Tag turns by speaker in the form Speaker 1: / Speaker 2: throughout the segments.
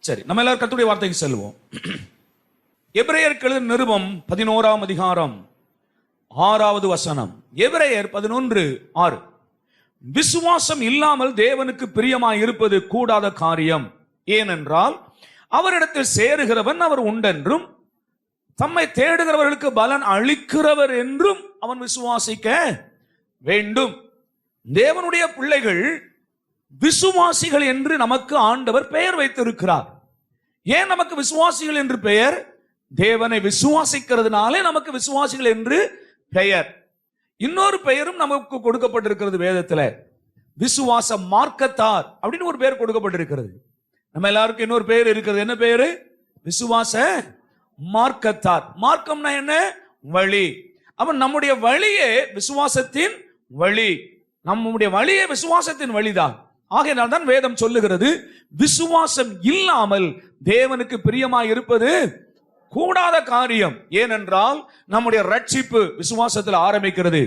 Speaker 1: சரி, நம்ம எல்லாரும் கர்த்தருடைய வார்த்தைக்கு செல்வோம். எபிரேயருக்கு எழுதின நிருபம் 11ஆம் அதிகாரம் 6வது வசனம். எபிரேயர் 11:6. விசுவாசம் இல்லாமல் தேவனுக்கு பிரியமாய் இருப்பது கூடாத காரியம். ஏனென்றால் அவரிடத்தில் சேருகிறவன் அவர் உண்டென்றும் தம்மை தேடுகிறவர்களுக்கு பலன் அளிக்கிறவர் என்றும் அவன் விசுவாசிக்க வேண்டும். தேவனுடைய பிள்ளைகள் விசுவாசிகள் என்று நமக்கு ஆண்டவர் பெயர் வைத்திருக்கிறார். ஏன் நமக்கு விசுவாசிகள் என்று பெயர்? தேவனை விசுவாசிக்கிறதுனாலே நமக்கு விசுவாசிகள் என்று பெயர். இன்னொரு பெயரும் நமக்கு கொடுக்கப்பட்டிருக்கிறது வேதத்துல. விசுவாச மார்க்கத்தார் அப்படின்னு ஒரு பெயர் கொடுக்கப்பட்டிருக்கிறது. நம்ம எல்லாருக்கும் இன்னொரு பெயர் இருக்கிறது. என்ன பெயரு? விசுவாச மார்க்கத்தார். மார்க்கம்னா என்ன? வழி. அப்ப நம்முடைய வழியே விசுவாசத்தின் வழி. நம்முடைய வழியே விசுவாசத்தின் வழிதான். ஆகையினால் தான் வேதம் சொல்லுகிறது, விசுவாசம் இல்லாமல் தேவனுக்கு பிரியமாய் இருப்பது கூடாத காரியம். ஏனென்றால் நம்முடைய ரட்சிப்பு விசுவாசத்தில் ஆரம்பிக்கிறது.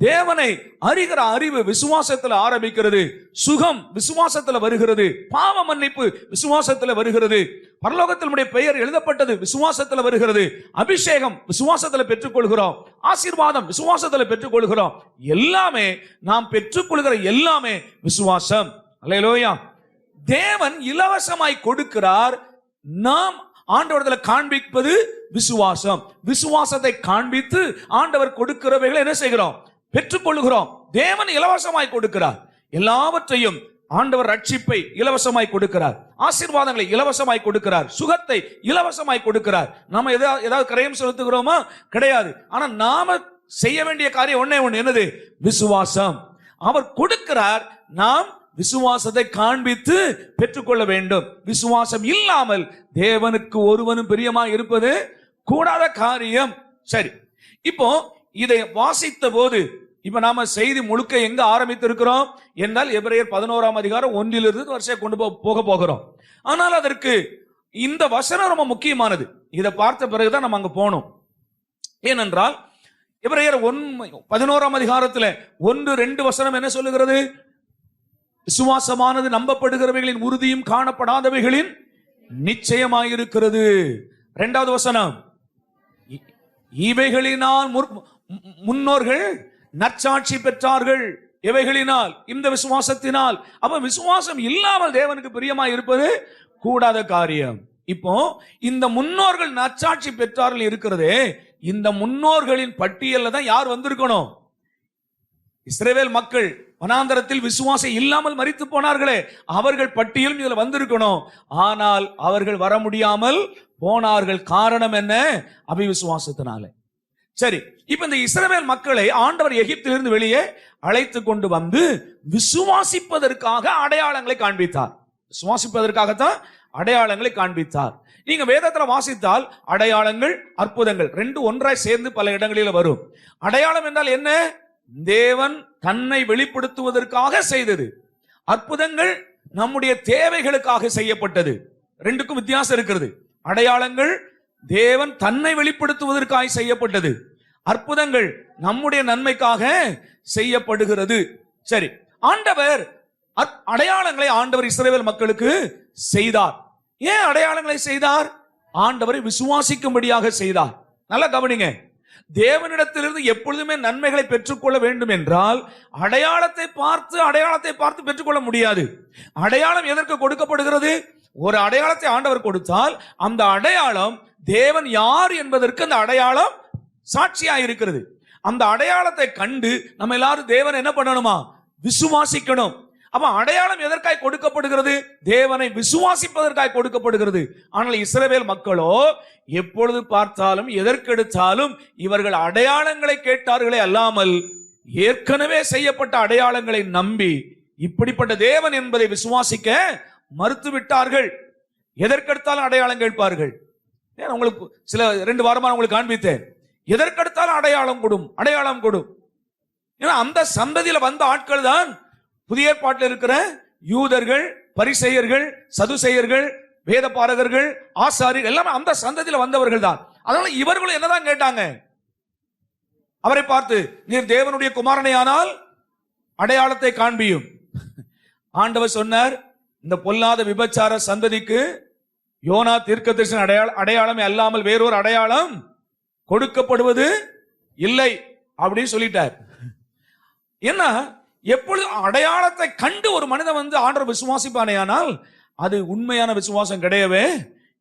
Speaker 1: தேவனை அறிகிற அறிவு விசுவாசத்தில் ஆரம்பிக்கிறது. சுகம் விசுவாசத்தில் வருகிறது. பாவ மன்னிப்பு விசுவாசத்தில் வருகிறது. பரலோகத்தில் நம்முடைய பெயர் எழுதப்பட்டது விசுவாசத்தில் வருகிறது. அபிஷேகம் விசுவாசத்தில் பெற்றுக்கொள்கிறோம். ஆசீர்வாதம் விசுவாசத்தில் பெற்றுக்கொள்கிறோம். எல்லாமே நாம் பெற்றுக்கொள்கிற எல்லாமே விசுவாசம். அல்லேலூயா. தேவன் இலவசமாய் கொடுக்கிறார். நாம் ஆண்டவரிடத்தில் காண்பிப்பது விசுவாசம். விசுவாசத்தை காண்பித்து ஆண்டவர் கொடுக்கிறவைகளை என்ன செய்கிறோம்? பெற்றுக்கொள்கிறோம். தேவன் இலவசமாய் கொடுக்கிறார். எல்லாவற்றையும் ஆண்டவர் ரட்சிப்பை இலவசமாய் கொடுக்கிறார். ஆசீர்வாதங்களை இலவசமாய் கொடுக்கிறார். சுகத்தை இலவசமாய் கொடுக்கிறார். நாம ஏதாவது கரையம் செலுத்துகிறோமா? கிடையாது. ஆனா நாம செய்ய வேண்டிய காரியம் ஒண்ணே ஒண்ணு. என்னது? விசுவாசம். அவர் கொடுக்கிறார். நாம் விசுவாசத்தை காண்பித்து பெற்றுக்கொள்ள வேண்டும். விசுவாசம் இல்லாமல் தேவனுக்கு ஒருவனும் பிரியமாய் இருப்பது கூடாத காரியம். சரி, இப்போ இதை வாசித்த போது இப்ப நாம செய்தி முழுக்க எங்க ஆரம்பித்திருக்கிறோம் என்றால் எபிரேயர் 11ஆம் அதிகாரம் 1 வரிசையை கொண்டு போக போகிறோம். ஆனால் அதற்கு இந்த வசனம் ரொம்ப முக்கியமானது. இதை பார்த்த பிறகுதான் நம்ம அங்க போனோம். ஏனென்றால் எபிரேயர் 11ஆம் அதிகாரத்துல 1-2 வசனம் என்ன சொல்லுகிறது? விசுவாசமானது நம்பப்படுகிறவைகளின் உறுதியும் காணப்படாதவைகளின் நிச்சயமாயிருக்கிறது. 2வது வசனம், இவைகளினால் முன்னோர்கள் நற்சாட்சி பெற்றார்கள். எவைகளினால்? இந்த விசுவாசத்தினால். அப்ப விசுவாசம் இல்லாமல் தேவனுக்கு பிரியமாய் இருப்பது கூடாத காரியம். இப்போ இந்த முன்னோர்கள் நற்சாட்சி பெற்றார்கள் இருக்கிறதே, இந்த முன்னோர்களின் பட்டியல்ல தான் யார் வந்திருக்கணும்? இஸ்ரவேல் மக்கள் வனாந்தரத்தில் விசுவாசம் இல்லாமல் மரித்து போனார்களே, அவர்கள் பட்டியலும் இதுல வந்திருக்கணும். ஆனால் அவர்கள் வர முடியாமல் போனார்கள். காரணம் என்ன? அவிசுவாசத்தினாலே. சரி, இப்ப இந்த இஸ்ரவேல் மக்களை ஆண்டவர் எகிப்திலிருந்து வெளியே அழைத்து கொண்டு வந்து விசுவாசிப்பதற்காக அடையாளங்களை காண்பித்தார். விசுவாசிப்பதற்காகத்தான் அடையாளங்களை காண்பித்தார். நீங்க வேதத்துல வாசித்தால் அடையாளங்கள், அற்புதங்கள் 2 ஒன்றாய் சேர்ந்து பல இடங்களில் வரும். அடையாளம் என்றால் என்ன? தேவன் தன்னை வெளிப்படுத்துவதற்காக செய்தது. அற்புதங்கள் நம்முடைய தேவைகளுக்காக செய்யப்பட்டது. 2க்கும் வித்தியாசம் இருக்கிறது. அடையாளங்கள் தேவன் தன்னை வெளிப்படுத்துவதற்காக செய்யப்பட்டது. அற்புதங்கள் நம்முடைய நன்மைக்காக செய்யப்படுகிறது. சரி, ஆண்டவர் அடையாளங்களை ஆண்டவர் இஸ்ரவேல் மக்களுக்கு செய்தார். ஏன் அடையாளங்களை செய்தார்? ஆண்டவரை விசுவாசிக்கும்படியாக செய்தார். நல்லா கவனிங்க. தேவனிடத்திலிருந்து எப்பொழுதுமே நன்மைகளை பெற்றுக்கொள்ள வேண்டும் என்றால் அடையாளத்தை பார்த்து பெற்றுக்கொள்ள முடியாது. அடையாளம் எதற்கு கொடுக்கப்படுகிறது? ஒரு அடையாளத்தை ஆண்டவர் கொடுத்தால் அந்த அடையாளம் தேவன் யார் என்பதற்கு அந்த அடையாளம் சாட்சியா இருக்கிறது. அந்த அடையாளத்தை கண்டு நம்ம எல்லாரும் தேவன் என்ன பண்ணணுமா? விசுவாசிக்கணும். அப்ப அடையாளம் எதற்காக கொடுக்கப்படுகிறது? தேவனை விசுவாசிப்பதற்காக கொடுக்கப்படுகிறது. ஆனால் இஸ்ரவேல் மக்களோ எப்பொழுது பார்த்தாலும் எதற்கெடுத்தாலும் இவர்கள் அடையாளங்களை கேட்டார்களே அல்லாமல் ஏற்கனவே செய்யப்பட்ட அடையாளங்களை நம்பி இப்படிப்பட்ட தேவன் என்பதை விசுவாசிக்க மறுத்து விட்டார்கள். எதற்கெடுத்தாலும் அடையாளம் கேட்பார்கள். உங்களுக்கு சில 2 வாரமா உங்களுக்கு காண்பித்தேன். எதற்கெடுத்தாலும் அடையாளம் கொடும். ஏன்னா அந்த சந்ததியில வந்த ஆட்கள் தான் புதிய ஏற்பாட்டில் இருக்கிற யூதர்கள், பரிசேயர்கள், சதுசேயர்கள், வேத பாரகர்கள், ஆசாரியர்கள் எல்லாமே அந்த சந்ததியில வந்தவர்கள் தான். அதனால இவர்களும் என்னதான் கேட்டாங்க? அவரை பார்த்து, நீர் தேவனுடைய குமாரனையானால் அடையாளத்தை காண்பியும். ஆண்டவர் சொன்னார், இந்த பொல்லாத விபச்சார சந்ததிக்கு யோனா தீர்க்கதரிசன அடையாளமே அல்லாமல் வேறொரு அடையாளம் கொடுக்கப்படுவது இல்லை அப்படின்னு சொல்லிட்டார். ஏன்னா எப்பொழுது அடையாளத்தை கண்டு ஒரு மனிதன் ஆண்டவர் விசுவாசிப்பானே, ஆனால் அது உண்மையான விசுவாசம் கிடையவே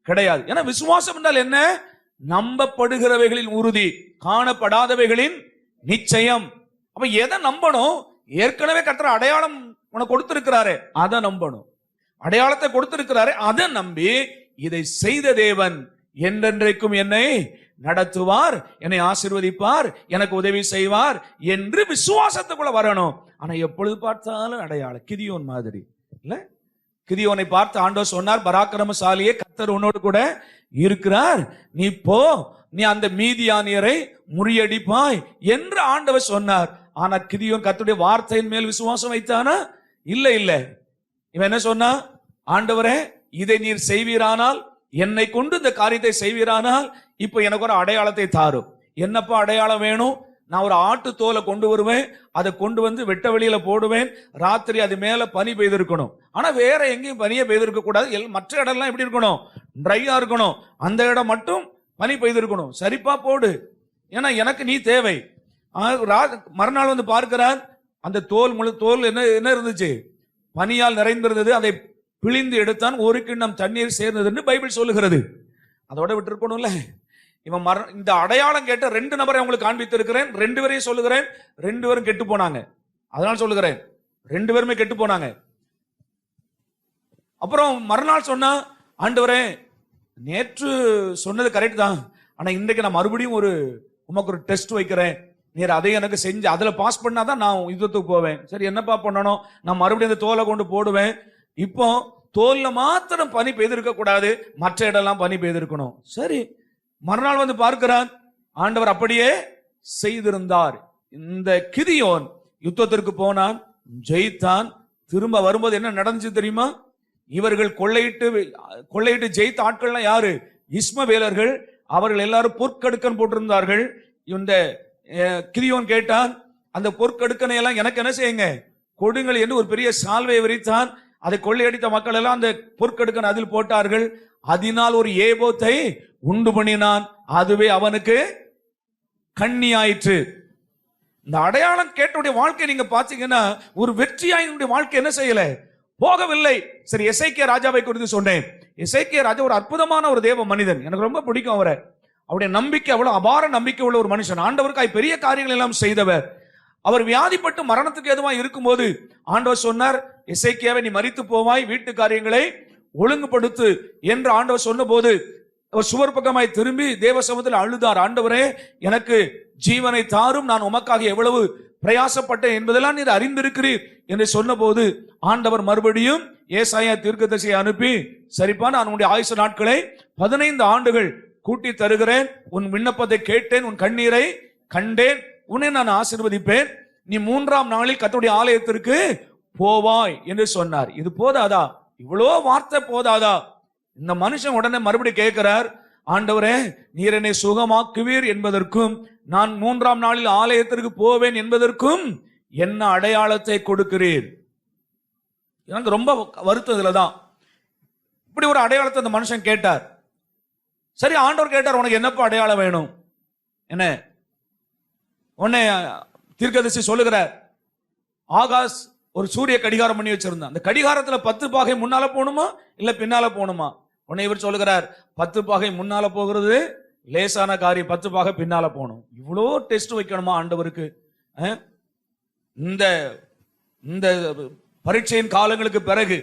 Speaker 1: கிடையாது. ஏன்னா விசுவாசம் என்றால் என்ன? நம்பப்படுகிறவைகளின் உறுதி, காணப்படாதவைகளின் நிச்சயம். அப்ப எதை நம்பணும்? ஏற்கனவே கர்த்தர் அடையாளம் உனக்கு கொடுத்திருக்கிறாரே, அதை நம்பணும். அடையாளத்தை கொடுத்திருக்கிறாரே, அதை நம்பி இதை செய்த தேவன் என்றென்றைக்கும் என்னை நடத்துவார், என்னை ஆசீர்வதிப்பார், எனக்கு உதவி செய்வார் என்று விசுவாசத்துக்குள்ள வரணும். ஆனா எப்பொழுது பார்த்தாலும் அடையாளம். கிதியோன் மாதிரி இல்ல. கிதியோனை பார்த்து ஆண்டவர் சொன்னார், பராக்கிரமசாலியே, கர்த்தர் உன்னோடு கூட இருக்கிறார், நீ போ, நீ அந்த மீதியானியரை முறியடிப்பாய் என்று ஆண்டவர் சொன்னார். ஆனா கிதியோன் கர்த்தருடைய வார்த்தையின் மேல் விசுவாசம் வைத்தானா? இல்ல இல்ல. இவன் என்ன சொன்னா? ஆண்டவரே, இதை நீர் செய்வீரானால், என்னை கொண்டு இந்த காரியத்தை செய்வீரானால் இப்ப எனக்கு ஒரு அடையாளத்தை தாரும். என்னப்பா அடையாளம் வேணும்? நான் ஒரு ஆட்டு தோலை கொண்டு வருவேன், அதை கொண்டு வெட்ட வெளியில போடுவேன், ராத்திரி அது மேல பனி பெய்திருக்கணும். ஆனா வேற எங்கேயும் பனியை பெய்திருக்க கூடாது. மற்ற இடம்லாம் எப்படி இருக்கணும்? ட்ரையா இருக்கணும். அந்த இடம் மட்டும் பனி பெய்திருக்கணும். சரிப்பா போடு, ஏன்னா எனக்கு நீ தேவை. மறுநாள் பார்க்கிறார், அந்த தோல் என்ன இருந்துச்சு? பனியால் நிறைந்திருந்தது. அதை பிழிந்து எடுத்தான், ஒரு கிண்ணம் தண்ணீர் சேர்ந்ததுன்னு பைபிள் சொல்லுகிறது. அதோட விட்டுருக்கணும்ல. இவன் இந்த அடையாளம் கேட்ட 2 நபரை உங்களுக்கு காண்பித்து இருக்கிறேன். 2 பேரையும் சொல்லுகிறேன், 2 பேரும் கெட்டு போனாங்க. அதனால சொல்லுகிறேன், 2 பேருமே கெட்டு போனாங்க. அப்புறம் மறுநாள் சொன்னா, ஆண்டவரே, நேற்று சொன்னது கரெக்ட் தான், ஆனா இன்றைக்கு நான் மறுபடியும் உமக்கு ஒரு டெஸ்ட் வைக்கிறேன், நீர் அதை எனக்கு செஞ்சு அதுல பாஸ் பண்ணாதான் நான் யுத்தத்துக்கு போவேன். சரி, என்னப்பா பண்ணணும்? நான் மறுபடியும் அந்த தோலை கொண்டு போடுவேன். இப்போ தோல்ல மாத்திரம் பனி பெய்திருக்க கூடாது, மற்ற இடம்லாம் பனி பெய்திருக்கணும். சரி, மறுநாள் பார்க்கிறான், ஆண்டவர் அப்படியே செய்திருந்தார். இந்த கிதியோன் யுத்தத்திற்கு போனான், ஜெயித்தான். திரும்ப வரும்போது என்ன நடந்துச்சு தெரியுமா? இவர்கள் கொள்ளையிட்டு ஜெயித்த ஆட்கள்லாம் யாரு? இஸ்மவேலர்கள். அவர்கள் எல்லாரும் பொற்கடுக்கன் போட்டிருந்தார்கள். இந்த கிதியோன் கேட்டான், அந்த பொற்கடுக்கனை எல்லாம் எனக்கு என்ன செய்யுங்க, கொடுங்கள் என்று ஒரு பெரிய சால்வை விரித்தான். அதை கொள்ளையடித்த மக்கள் எல்லாம் அந்த பொற்கடுக்கன் அதில் போட்டார்கள். அதனால் ஒரு ஏபோத்தை உண்டு பண்ணினான், அதுவே அவனுக்கு கண்ணி ஆயிற்று. இந்த அடையாளம் கேட்டவுடைய வாழ்க்கை நீங்க பாத்தீங்கன்னா, ஒரு வெற்றியாயினுடைய வாழ்க்கை என்ன செய்யல, போகவில்லை. சரி, எசேக்கியா ராஜாவை குறித்து சொன்னேன். எசேக்கியா ராஜா ஒரு அற்புதமான ஒரு தேவ மனிதன், எனக்கு ரொம்ப பிடிக்கும் அவரை. அவருடைய நம்பிக்கை அவ்வளவு அபார நம்பிக்கை உள்ள ஒரு மனுஷன். ஆண்டவருக்காய் பெரிய காரியங்கள் எல்லாம் செய்தவர். அவர் வியாதிப்பட்டு மரணத்துக்கு எதுவாக இருக்கும்போது ஆண்டவர் சொன்னார், எசேக்கியாவை நீ மரித்து போவாய், வீட்டு காரியங்களை ஒழுங்குபடுத்து என்று ஆண்டவர் சொன்ன போது அவர் சுவர் பக்கமாய் திரும்பி தேவ சமூகத்தில் அழுதார். ஆண்டவரே, எனக்கு ஜீவனை தாரும், நான் உமக்காக எவ்வளவு பிரயாசப்பட்டேன் என்பதெல்லாம் நீர் அறிந்திருக்கிறீர் என்று சொன்ன போது ஆண்டவர் மறுபடியும் ஏசாயா தீர்க்கதரிசியை அனுப்பி, சரிப்பா, நான் உன்னுடைய ஆயுசு நாட்களை 15 ஆண்டுகள் கூட்டி தருகிறேன், உன் விண்ணப்பத்தை கேட்டேன், உன் கண்ணீரை கண்டேன், உன்னை நான் ஆசீர்வதிப்பேன், நீ 3ஆம் நாளில் கர்த்தருடைய ஆலயத்திற்கு போவாய் என்று சொன்னார். இது போதாதா? இவ்வளோ வார்த்தை போதாதா? இந்த மனுஷன் உடனே மறுபடியும் கேட்கிறார், ஆண்டவரே, நீர் என்னை சுகமாக்குவீர் என்பதற்கும் நான் 3ஆம் நாளில் ஆலயத்திற்கு போவேன் என்பதற்கும் என்ன அடையாளத்தை கொடுக்கிறீர்? எனக்கு ரொம்ப வருத்ததுலதான். இப்படி ஒரு அடையாளத்தை அந்த மனுஷன் கேட்டார். சரி, ஆண்டவர் கேட்டார், உனக்கு என்னப்பா அடையாளம் வேணும்? என்ன உன்னை தீர்க்கதரிசி சொல்லுகிறார், ஆகாஷ் ஒரு சூரிய கடிகாரம் பண்ணி வச்சிருந்தான். அந்த கடிகாரத்துல 10 பாகை முன்னால போகணுமா இல்ல பின்னால போகணுமா? உன்னை இவர் சொல்லுகிறார், 10 பாகை முன்னால போகிறது லேசான காரியம், 10 பாகை பின்னால போகணும். இவ்வளோ டெஸ்ட் வைக்கணுமா ஆண்டவருக்கு? இந்த இந்த பரீட்சையின் காலங்களுக்கு பிறகு,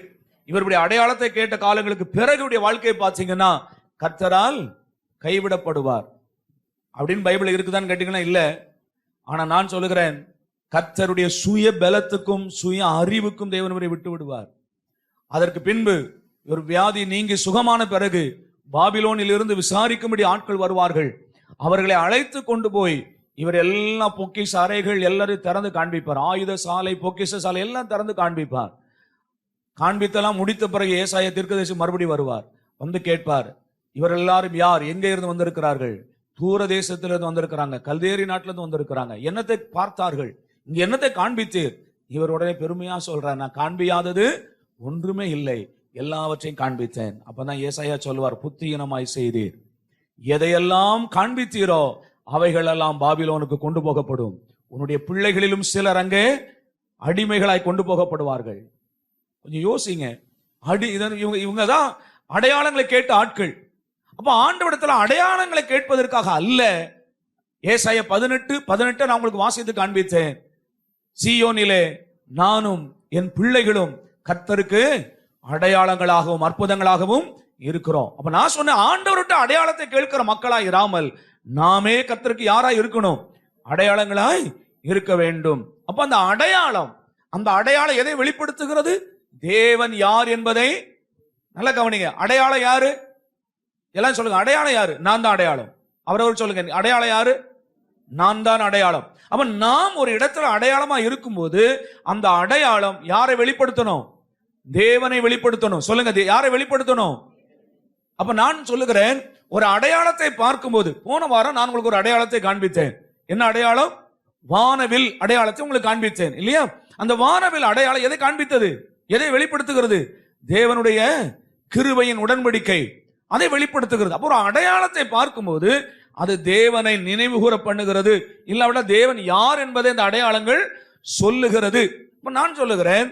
Speaker 1: இவருடைய அடையாளத்தை கேட்ட காலங்களுக்கு பிறகு வாழ்க்கையை பார்த்தீங்கன்னா, கர்த்தரால் கைவிடப்படுவார் அப்படின்னு பைபிள் இருக்குதான்னு கேட்டீங்கன்னா இல்ல. ஆனா நான் சொல்லுகிறேன், கர்த்தருடைய சுய பலத்துக்கும் சுய அறிவுக்கும் தேவன் இவரை விட்டு விடுவார். அதற்கு பின்பு ஒரு வியாதி நீங்கி சுகமான பிறகு பாபிலோனில் இருந்து விசாரிக்கும்படி ஆட்கள் வருவார்கள். அவர்களை அழைத்து கொண்டு போய் இவர் எல்லாம் பொக்கிஷ அறைகள் எல்லாரும் திறந்து காண்பிப்பார். ஆயுத சாலை, பொக்கிஷ சாலை எல்லாம் திறந்து காண்பிப்பார். காண்பித்தெல்லாம் முடித்த பிறகு ஏசாயா தீர்க்கதரிசி மறுபடி வருவார். வந்து கேட்பார், இவர் எல்லாரும் யார், எங்க இருந்து வந்திருக்கிறார்கள்? தூர தேசத்திலிருந்து வந்திருக்கிறாங்க, கல்தேரி நாட்டிலிருந்து வந்திருக்கிறாங்க. என்னத்தை பார்த்தார்கள், இங்க என்னத்தை காண்பித்தீர்? இவர் உடனே பெருமையா சொல்றார், நான் காண்பியாதது ஒன்றுமே இல்லை, எல்லாவற்றையும் காண்பித்தேன். அப்பதான் ஏசாயா சொல்லுவார், புத்தியினமாய் செய்தீர், எதையெல்லாம் காண்பித்தீரோ அவைகளெல்லாம் பாபிலோனுக்கு கொண்டு போகப்படும், உன்னுடைய பிள்ளைகளிலும் சிலர் அங்கே அடிமைகளாய் கொண்டு போகப்படுவார்கள். கொஞ்சம் யோசிங்க. இவங்க தான் அடையாளங்களை கேட்ட ஆட்கள். அப்ப ஆண்டவரிடத்துல அடையாளங்களை கேட்பதற்காக அல்ல. ஏசாயா 18:18 நான் உங்களுக்கு வாசித்து காண்பித்தேன். சீயோனிலே நானும் என் பிள்ளைகளும் கர்த்தருக்கு அடையாளங்களாகவும் அற்புதங்களாகவும் இருக்கிறோம். அப்ப நான் சொன்ன ஆண்டவர்கிட்ட அடையாளத்தை கேட்கிற மக்களா இராமல் நாமே கர்த்தருக்கு யாரா இருக்கணும்? அடையாளங்களாய் இருக்க வேண்டும். அப்ப அந்த அடையாளம் எதை வெளிப்படுத்துகிறது? தேவன் யார் என்பதை நல்லா கவனிங்க. அடையாளம் யாரு? எல்லாம் சொல்லுங்க. அடையாளம் யாரு? நான் தான் அடையாளம். அவரவர் சொல்லுங்க. அடையாளம் யாரு? நான் தான் அடையாளம். அப்ப நாம் ஒரு இடத்துல அடையாளமா இருக்கும்போது அந்த அடையாளம் யாரை வெளிப்படுத்தணும்? தேவனை வெளிப்படுத்தணும். சொல்லுங்க, யாரை வெளிப்படுத்தணும்? அப்ப நான் சொல்லுகிறேன், ஒரு அடையாளத்தை பார்க்கும்போது, போன வாரம் நான் உங்களுக்கு ஒரு அடையாளத்தை காண்பித்தேன். என்ன அடையாளம்? வானவில் அடையாளத்தை உங்களுக்கு காண்பித்தேன் இல்லையா? அந்த வானவில் அடையாளம் எதை காண்பித்தது? எதை வெளிப்படுத்துகிறது? தேவனுடைய கிருபையின் உடன்படிக்கை, அதை வெளிப்படுத்துகிறது. அப்போ ஒரு அடையாளத்தை பார்க்கும்போது அது தேவனை நினைவு கூற பண்ணுகிறது, இல்லாவிட தேவன் யார் என்பதை இந்த அடையாளங்கள் சொல்லுகிறது. இப்ப நான் சொல்லுகிறேன்,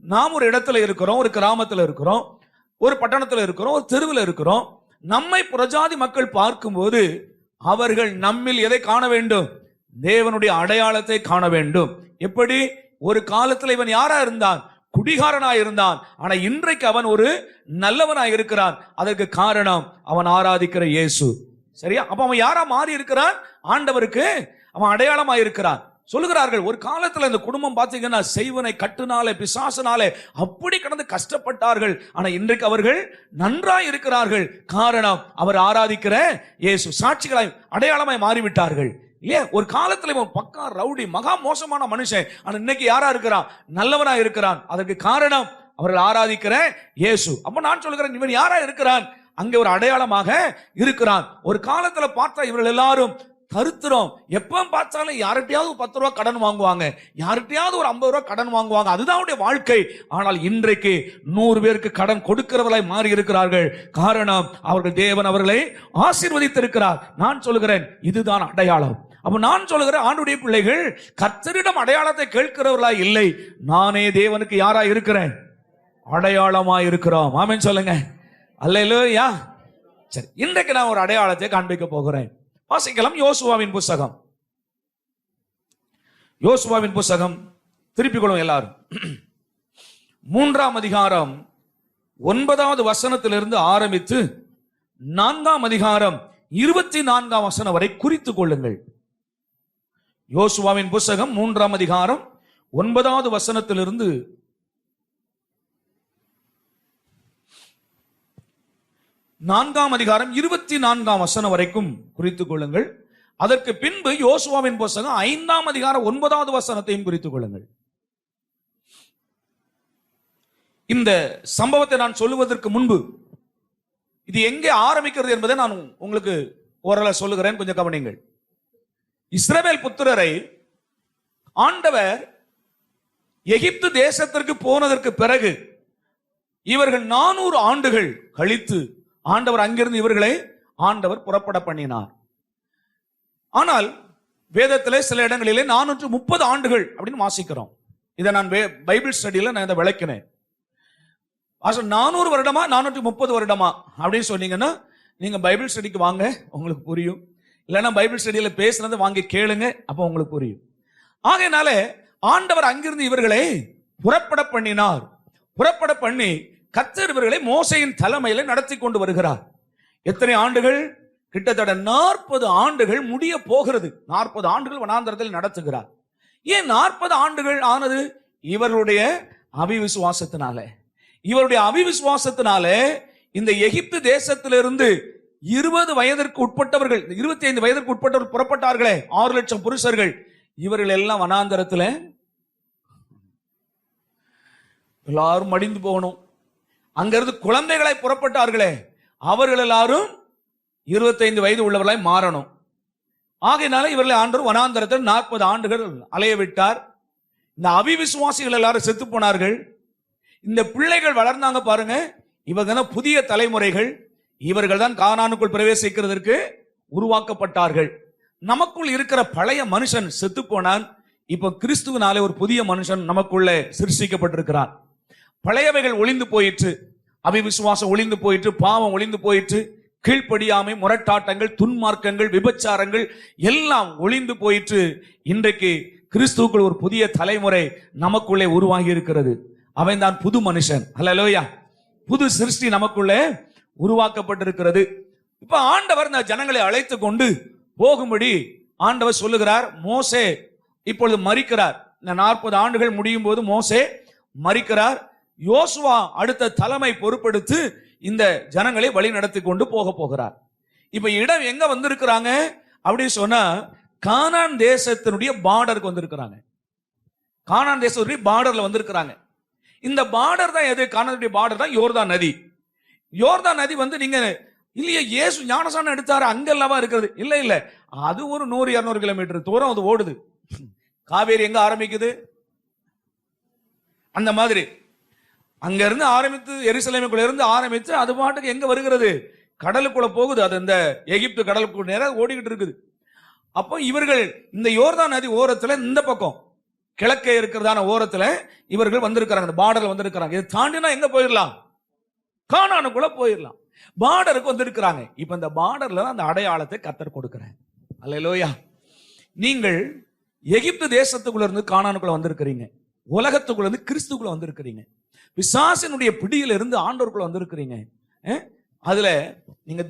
Speaker 1: நாம் ஒரு இடத்துல இருக்கிறோம், ஒரு கிராமத்தில் இருக்கிறோம், ஒரு பட்டணத்தில் இருக்கிறோம், ஒரு தெருவில் இருக்கிறோம். நம்மை புறஜாதி மக்கள் பார்க்கும்போது அவர்கள் நம்மில் எதை காண வேண்டும்? தேவனுடைய அடையாளத்தை காண வேண்டும். எப்படி? ஒரு காலத்தில் இவன் யாரா இருந்தான்? குடிகாரனாய் இருந்தான். ஆனா இன்றைக்கு அவன் ஒரு நல்லவனாய் இருக்கிறான். அதற்கு காரணம் அவன் ஆராதிக்கிற இயேசு. சரியா? அப்ப அவன் யாரா மாறி இருக்கிறான்? ஆண்டவருக்கு அவன் அடையாளமாய் இருக்கிறான். சொல்லுகிறார்கள், ஒரு காலத்துல இந்த குடும்பம் பாத்தீங்கன்னா செய்வனை கட்டுனாலே பிசாசனாலே அப்படி கடந்து கஷ்டப்பட்டார்கள். ஆனா இன்றைக்கு அவர்கள் நன்றாய் இருக்கிறார்கள். காரணம் அவர் ஆராதிக்கிற இயேசு. சாட்சிகளாய் அடையாளமாய் மாறிவிட்டார்கள். ஏன்? ஒரு காலத்துல இவன் பக்கா ரவுடி, மகா மோசமான மனுஷன், ஆனா இன்னைக்கு யாரா இருக்கிறான்? நல்லவனா இருக்கிறான். அதற்கு காரணம் அவர்கள் ஆராதிக்கிற இயேசு. அப்ப நான் சொல்கிறேன், இவன் யாரா இருக்கிறான்? அங்கே ஒரு அடையாளமாக இருக்கிறான். ஒரு காலத்துல பார்த்தா இவர்கள் எல்லாரும் தருத்திரம், எப்ப பார்த்தாலும் யார்கிட்டயாவது 10 ரூபாய் கடன் வாங்குவாங்க, யார்கிட்டயாவது ஒரு 50 ரூபாய் கடன் வாங்குவாங்க. அதுதான் அவருடைய வாழ்க்கை. ஆனால் இன்றைக்கு 100 பேருக்கு கடன் கொடுக்கிறவர்களாய் மாறி இருக்கிறார்கள். காரணம் அவர்கள் தேவன் அவர்களை ஆசீர்வதித்திருக்கிறார். நான் சொல்லுகிறேன், இதுதான் அடையாளம். அப்ப நான் சொல்லுகிறேன், ஆண்டுடைய பிள்ளைகள் கர்த்தரிடம் அடையாளத்தை கேட்கிறவர்களாய் இல்லை, நானே தேவனுக்கு யாரா இருக்கிறேன்? அடையாளமா இருக்கிறோம். ஆமென் சொல்லுங்க. அல்லேலூயா. சரி, இன்றைக்கு நான் ஒரு அடையாளத்தை காண்பிக்க போகிறேன். வாசிக்கலாம் யோசுவாவின் புஸ்தகம். யோசுவாவின் புஸ்தகம் திருப்பிக் கொள்ளும் எல்லாரும். 3ஆம் அதிகாரம் 9வது வசனத்திலிருந்து ஆரம்பித்து 4ஆம் அதிகாரம் 24ஆம் வசனம் வரை குறித்துக் கொள்ளுங்கள். யோசுவாவின் புஸ்தகம் 3ஆம் அதிகாரம் 9வது வசனத்திலிருந்து 4ஆம் அதிகாரம் 24ஆம் வசனம் வரைக்கும் குறித்துக் கொள்ளுங்கள். அதற்கு பின்பு யோசுவாவின் புஸ்தகம் 5ஆம் அதிகாரம் 9வது வசனத்தையும் குறித்துக் கொள்ளுங்கள். இந்த சம்பவத்தை நான் சொல்லுவதற்கு முன்பு இது எங்கே ஆரம்பிக்கிறது என்பதை நான் உங்களுக்கு ஓரளவு சொல்லுகிறேன், கொஞ்சம் கவனிங்கள். இஸ்ரவேல் புத்திரரை ஆண்டவர் எகிப்து தேசத்திற்கு போனதற்கு பிறகு இவர்கள் 400 ஆண்டுகள் கழித்து ஆண்டவர் அங்கிருந்து இவர்களை ஆண்டவர் புறப்பட பண்ணினார். ஆனால் வேதத்திலே சில இடங்களிலே 430 ஆண்டுகள் அப்படின்னு வாசிக்கிறோம். இதை நான் பைபிள் ஸ்டடியில நான் இதை விளக்கினேன். 400 வருடமா 430 வருடமா அப்படின்னு சொன்னீங்கன்னா நீங்க பைபிள் ஸ்டடிக்கு வாங்க, உங்களுக்கு புரியும். இல்லைன்னா பைபிள் ஸ்டடியில பேசுனது வாங்கி கேளுங்க, அப்ப உங்களுக்கு புரியும். ஆகையினால ஆண்டவர் அங்கிருந்து இவர்களை புறப்பட பண்ணினார். புறப்பட பண்ணி கர்த்தர் இவர்களை மோசேயின் தலைமையில நடத்தி கொண்டு வருகிறார். எத்தனை ஆண்டுகள்? கிட்டத்தட்ட 40 ஆண்டுகள் முடிய போகிறது. 40 ஆண்டுகள் வனாந்தரத்தில் நடத்துகிறார். ஏன் 40 ஆண்டுகள் ஆனது? இவர்களுடைய அவிவிசுவாசத்தினால. இவருடைய அவிவிசுவாசத்தினால இந்த எகிப்து தேசத்திலிருந்து 20 வயதிற்கு உட்பட்டவர்கள், 25 வயதிற்கு உட்பட்டவர்கள் புறப்பட்டார்களே, 6 லட்சம் புருஷர்கள், இவர்கள் எல்லாம் வனாந்தரத்தில் எல்லாரும் மடிந்து போகணும். அங்கிருந்து குழந்தைகளை புறப்பட்டார்களே, அவர்கள் எல்லாரும் 25 வயது உள்ளவர்களாய் மாறணும். ஆகையினால இவர்களை ஆண்டவர் வனாந்தரத்தில் 40 ஆண்டுகள் அலைய விட்டார். இந்த அவிவிசுவாசிகள் எல்லாரும் செத்து போனார்கள். இந்த பிள்ளைகள் வளர்ந்தாங்க பாருங்க. இவங்க தான் புதிய தலைமுறைகள். இவர்கள் தான் கானானுக்குள் பிரவேசிக்கிறதற்கு உருவாக்கப்பட்டார்கள். நமக்குள் இருக்கிற பழைய மனுஷன் செத்து போனான். இப்ப கிறிஸ்துவனாலே ஒரு புதிய மனுஷன் நமக்குள்ள சிருஷ்டிக்கப்பட்டிருக்கிறார். பழையவைகள் ஒளிந்து போயிற்று, அவிசுவாசம் ஒளிந்து போயிற்று, பாவம் ஒளிந்து போயிற்று, கீழ்ப்படியாமை, முரட்டாட்டங்கள், துன்மார்க்கங்கள், விபச்சாரங்கள் எல்லாம் ஒளிந்து போயிற்று. இன்றைக்கு கிறிஸ்துவுக்குள் ஒரு புதிய தலைமுறை நமக்குள்ளே உருவாகி இருக்கிறது. அவன் தான் புது மனுஷன். அல்லேலூயா. புது சிருஷ்டி நமக்குள்ளே உருவாக்கப்பட்டிருக்கிறது. இப்ப ஆண்டவர் இந்த ஜனங்களை அழைத்து கொண்டு போகும்படி ஆண்டவர் சொல்லுகிறார். மோசே இப்பொழுது மரிக்கிறார். இந்த 40 ஆண்டுகள் முடியும் போது மோசே மரிக்கிறார். யோசுவா அடுத்த தலைமை பொறுப்பெடுத்து இந்த ஜனங்களை வழி நடத்தி கொண்டு போகிறார். இப்ப இடம் எங்க வந்திருக்கிறாங்க அப்படின்னு சொன்னா, கானான் தேசத்தினுடைய பார்டருக்கு வந்திருக்கிறாங்க. கானான் தேசத்துடைய பார்டர்ல வந்திருக்கிறாங்க. இந்த பார்டர் தான் எது? கானானுடைய பார்டர் தான் யோர்தான் நதி. யோர்தான் நதி வந்து நீங்க இல்லையே இயேசு ஞானசானம் எடுத்தாரு அங்கெல்லாம் இருக்கிறது இல்ல இல்ல, அது ஒரு 100-200 கிலோமீட்டர் தூரம் அது ஓடுது. காவேரி எங்க ஆரம்பிக்குது? அந்த மாதிரி அங்க இருந்து ஆரம்பித்து எருசலேமுக்குள்ள இருந்து ஆரம்பித்து அது பாட்டுக்கு எங்க வருகிறது? கடலுக்குள்ள போகுது. அது இந்த எகிப்து கடலுக்குள்ள நேரம் ஓடிக்கிட்டு இருக்குது. அப்போ இவர்கள் இந்த யோர்தான் நதி ஓரத்துல இந்த பக்கம் கிழக்கே இருக்கிறதான ஓரத்துல இவர்கள் வந்திருக்கிறாங்க. இந்த பார்டர்ல வந்திருக்கிறாங்க. இதை தாண்டினா எங்க போயிடலாம்? கானானுக்குள்ள போயிடலாம். பார்டருக்கு வந்திருக்கிறாங்க. இப்ப இந்த பார்டர்ல அந்த அடையாளத்தை கர்த்தர் கொடுக்கிறார். அல்லேலூயா. நீங்கள் எகிப்து தேசத்துக்குள்ள இருந்து கானானுக்குள்ள வந்திருக்கிறீங்க. உலகத்துக்குள்ள இருந்து கிறிஸ்துக்குள்ள வந்திருக்கிறீங்க. பிசாசினுடைய பிடியில இருந்து ஆண்டவருக்குள்ள வந்திருக்கிறீங்க. அதுல நீங்க